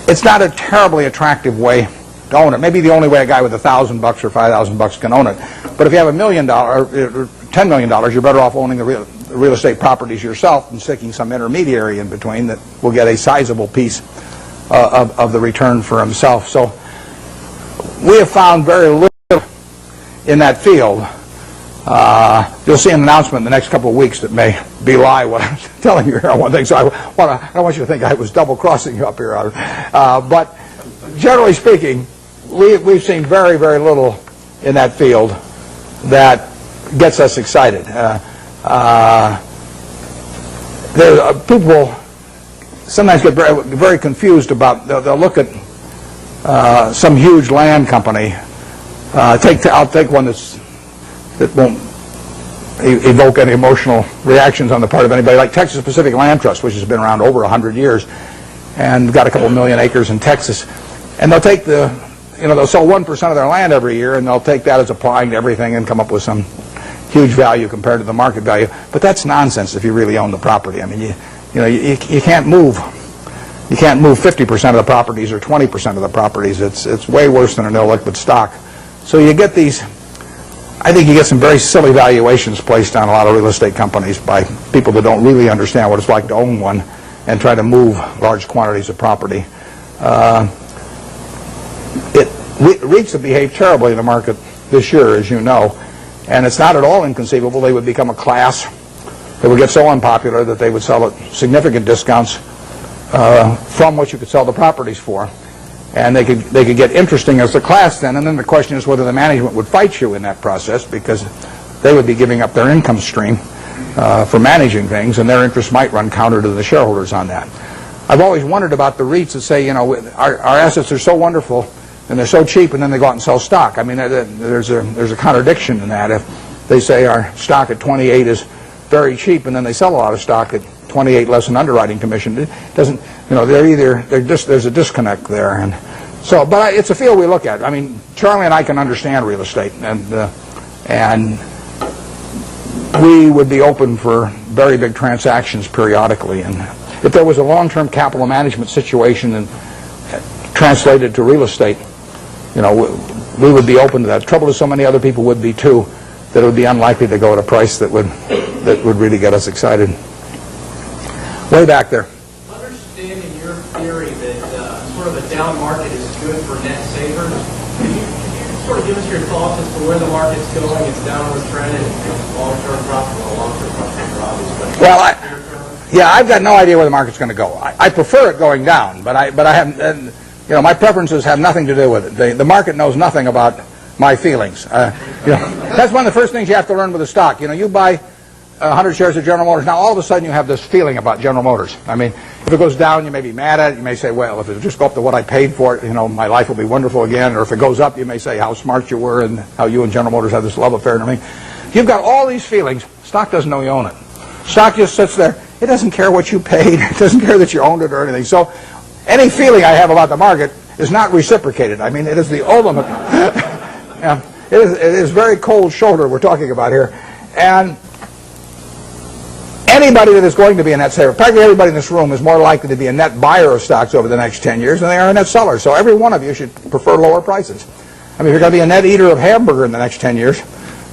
It's not a terribly attractive way to own it. Maybe the only way a guy with $1,000 or $5,000 can own it. But if you have $1 million or $10 million, you're better off owning the real estate properties yourself and sticking some intermediary in between that will get a sizable piece of the return for himself. So we have found very little in that field. You'll see an announcement in the next couple of weeks that may belie what I'm telling you here on one thing. So I don't want you to think I was double-crossing you up here. But generally speaking, we've seen very, very little in that field that gets us excited. People sometimes get very confused about, they'll look at some huge land company. I'll take one that won't evoke any emotional reactions on the part of anybody, like Texas Pacific Land Trust, which has been around over 100 years and got a couple million acres in Texas. And they'll take they'll sell 1% of their land every year, and they'll take that as applying to everything and come up with some huge value compared to the market value. But that's nonsense if you really own the property. I mean, you can't move. You can't move 50% of the properties or 20% of the properties. It's way worse than an illiquid stock. So you get these. I think you get some very silly valuations placed on a lot of real estate companies by people that don't really understand what it's like to own one and try to move large quantities of property. REITs have behaved terribly in the market this year, as you know, and it's not at all inconceivable they would become a class that would get so unpopular that they would sell at significant discounts from what you could sell the properties for. And they could get interesting as a class then, and then the question is whether the management would fight you in that process, because they would be giving up their income stream for managing things, and their interests might run counter to the shareholders on that. I've always wondered about the REITs that say, our assets are so wonderful and they're so cheap, and then they go out and sell stock. I mean, there's a contradiction in that. If they say our stock at 28 is very cheap, and then they sell a lot of stock at 28 less an underwriting commission, it doesn't. There's a disconnect there, and so. But it's a field we look at. I mean, Charlie and I can understand real estate, and we would be open for very big transactions periodically. And if there was a long-term capital management situation and translated to real estate, you know, we would be open to that. The trouble is so many other people would be too, that it would be unlikely to go at a price that would really get us excited. Way back there. Understanding your theory that sort of a down market is good for net savers, could you sort of give us your thoughts as to where the market's going, its downward trend, and long-term profit, well, long-term profit are obvious, but Well, I've got no idea where the market's going to go. I prefer it going down, but I haven't. You know, my preferences have nothing to do with it. The market knows nothing about my feelings. You know, that's one of the first things you have to learn with a stock. You know, you buy 100 shares of General Motors. Now, all of a sudden, you have this feeling about General Motors. I mean, if it goes down, you may be mad at it. You may say, well, if it just go up to what I paid for it, you know, my life will be wonderful again. Or if it goes up, you may say how smart you were and how you and General Motors have this love affair and everything. You've got all these feelings. Stock doesn't know you own it. Stock just sits there. It doesn't care what you paid. It doesn't care that you owned it or anything. So any feeling I have about the market is not reciprocated. I mean, it is the ultimate. It is very cold shoulder we're talking about here. And anybody that is going to be a net saver, practically everybody in this room is more likely to be a net buyer of stocks over the next 10 years than they are a net seller. So every one of you should prefer lower prices. I mean, if you're going to be a net eater of hamburger in the next 10 years,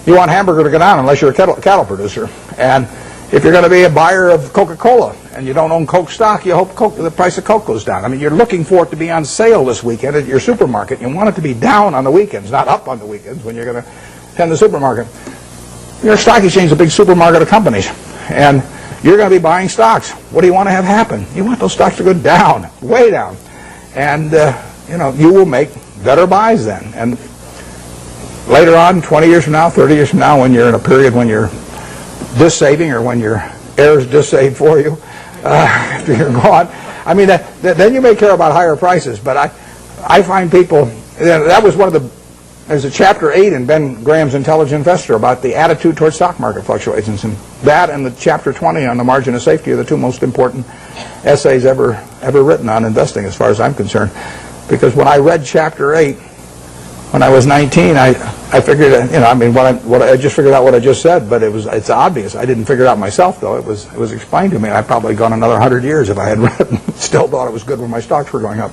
you want hamburger to go down unless you're a cattle producer. And if you're going to be a buyer of Coca-Cola and you don't own Coke stock, you hope the price of Coke goes down. I mean, you're looking for it to be on sale this weekend at your supermarket. You want it to be down on the weekends, not up on the weekends when you're going to attend the supermarket. Your stock exchange is a big supermarket of companies, and you're going to be buying stocks. What do you want to have happen? You want those stocks to go down, way down. And, you know, you will make better buys then. And later on, 20 years from now, 30 years from now, when you're in a period when you're dis-saving or when your heirs dis-save for you after you're gone, I mean, then you may care about higher prices. But I find people, that was one of the, there's a chapter 8 in Ben Graham's Intelligent Investor about the attitude towards stock market fluctuations. And that and the chapter 20 on the margin of safety are the two most important essays ever written on investing as far as I'm concerned. Because when I read chapter 8, when I was 19, I figured, you know, I mean, I just figured out what I just said, but it's obvious. I didn't figure it out myself, though. It was explained to me. I'd probably gone another 100 years if I had read and still thought it was good when my stocks were going up.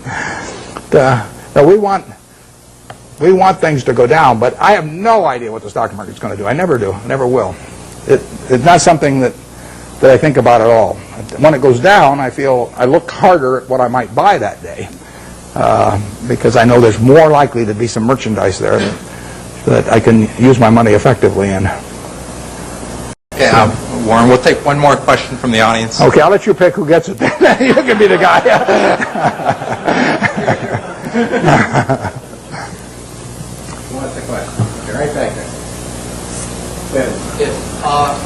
Now we want things to go down, but I have no idea what the stock market's going to do. I never do. I never will. It's not something that I think about at all. When it goes down, I look harder at what I might buy that day. Because I know there's more likely to be some merchandise there that I can use my money effectively in. Okay, Warren, we'll take one more question from the audience. Okay, I'll let you pick who gets it then. You can be the guy. What's the question? Okay, right back there.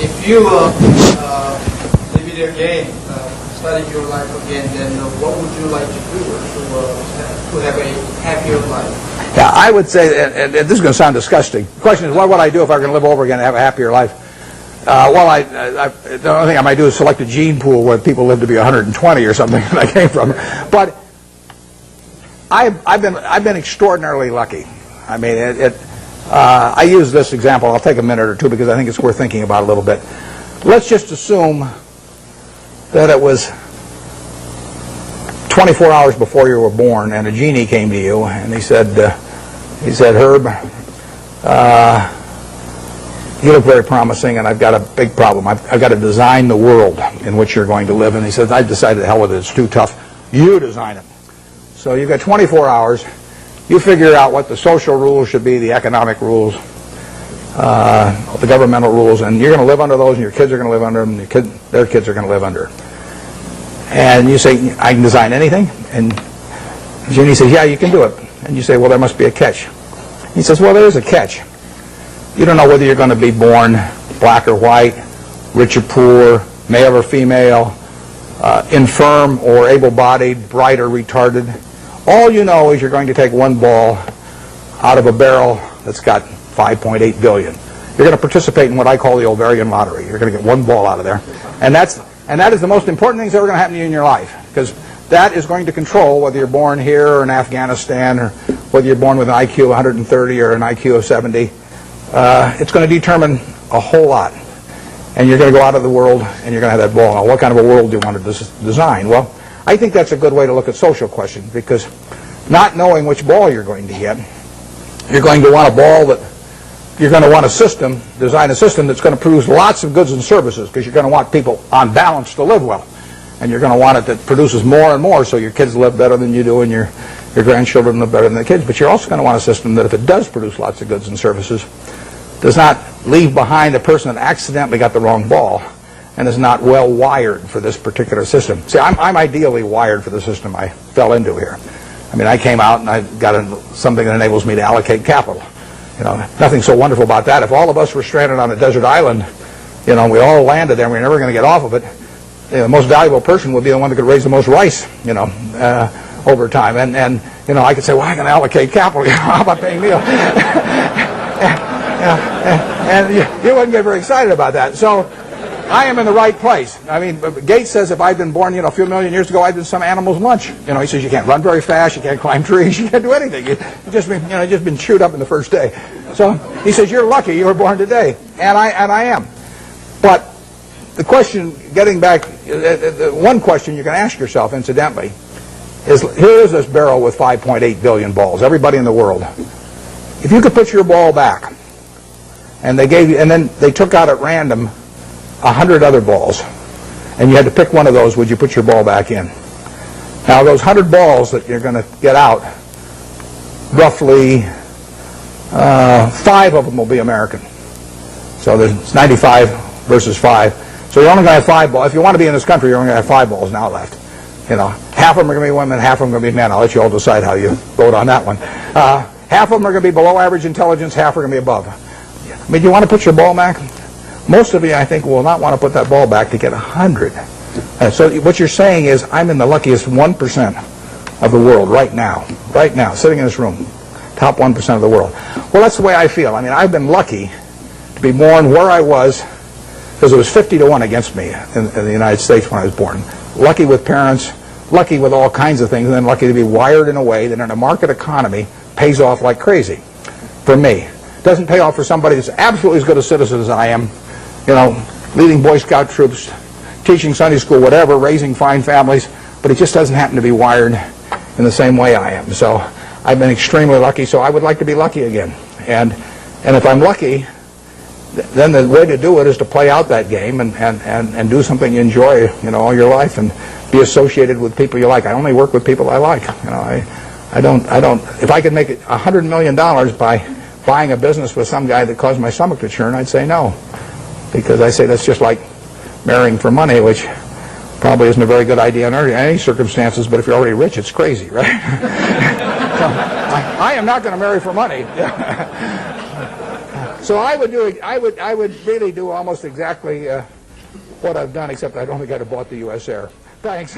If you live it again, study your life again, then what would you like to do to have a happier life? Yeah, I would say, and this is going to sound disgusting. The question is, what would I do if I were going to live over again and have a happier life? The only thing I might do is select a gene pool where people live to be 120 or something that I came from. But I've been extraordinarily lucky. I mean, I use this example. I'll take a minute or two because I think it's worth thinking about a little bit. Let's just assume that it was 24 hours before you were born, and a genie came to you, and he said, Herb, you look very promising, and I've got a big problem. I've got to design the world in which you're going to live. And he said, I've decided to hell with it. It's too tough. You design it. So you've got 24 hours. You figure out what the social rules should be, the economic rules, the governmental rules, and you're going to live under those, and your kids are going to live under them, and their kids are going to live under. And you say, I can design anything? And the genie says, yeah, you can do it. And you say, well, there must be a catch. He says, well, there is a catch. You don't know whether you're going to be born black or white, rich or poor, male or female, infirm or able-bodied, bright or retarded. All you know is you're going to take one ball out of a barrel that's got 5.8 billion. You're going to participate in what I call the ovarian lottery. You're going to get one ball out of there. And that is the most important thing that's ever going to happen to you in your life, because that is going to control whether you're born here or in Afghanistan, or whether you're born with an IQ of 130 or an IQ of 70. It's going to determine a whole lot. and you're going to go out of the world and you're going to have that ball. Now, what kind of a world do you want to design? Well, I think that's a good way to look at social questions, because not knowing which ball you're going to get, you're going to want a ball that you're going to want design a system that's going to produce lots of goods and services, because you're going to want people on balance to live well. And you're going to want it that produces more and more, so your kids live better than you do and your grandchildren live better than the kids. But you're also going to want a system that, if it does produce lots of goods and services, does not leave behind a person that accidentally got the wrong ball and is not well wired for this particular system. See, I'm ideally wired for the system I fell into here. I mean, I came out and I got something that enables me to allocate capital. You know, nothing so wonderful about that. If all of us were stranded on a desert island, you know, we all landed there and we're never going to get off of it, the most valuable person would be the one that could raise the most rice, you know, over time. And you know, I could say, well, I can allocate capital. How about paying me? And you wouldn't get very excited about that. So I am in the right place. I mean, Gates says if I'd been born, you know, a few million years ago, I'd been some animal's lunch. You know, he says you can't run very fast, you can't climb trees, you can't do anything. You've just been chewed up in the first day. So he says you're lucky you were born today, and I am. But the question, getting back, one question you can ask yourself, incidentally, is here is this barrel with 5.8 billion balls, everybody in the world. If you could put your ball back, and then they took out at random 100 other balls, and you had to pick one of those, would you put your ball back in? Now, those 100 balls that you're going to get out, roughly 5 of them will be American. So there's 95 versus 5. So you're only going to have 5 balls. If you want to be in this country, you're only going to have 5 balls now left. You know, half of them are going to be women, half of them are going to be men. I'll let you all decide how you vote on that one. Half of them are going to be below average intelligence, half are going to be above. I mean, do you want to put your ball back? Most of you, I think, will not want to put that ball back to get 100. So what you're saying is, I'm in the luckiest 1% of the world right now, sitting in this room, top 1% of the world. Well, that's the way I feel. I mean, I've been lucky to be born where I was, because it was 50-1 against me in the United States when I was born. Lucky with parents, lucky with all kinds of things, and then lucky to be wired in a way that in a market economy pays off like crazy for me. Doesn't pay off for somebody that's absolutely as good a citizen as I am, you know, leading Boy Scout troops, teaching Sunday school, whatever, raising fine families, but it just doesn't happen to be wired in the same way I am. So I've been extremely lucky, so I would like to be lucky again. And if I'm lucky, then the way to do it is to play out that game and do something you enjoy, you know, all your life, and be associated with people you like. I only work with people I like. You know, I don't. If I could make $100 million by buying a business with some guy that caused my stomach to churn, I'd say no, because I say that's just like marrying for money, which probably isn't a very good idea in any circumstances. But if you're already rich, it's crazy, right? So I am not going to marry for money. So I would really do almost exactly what I've done, except I don't think I'd have bought the U.S. Air. Thanks.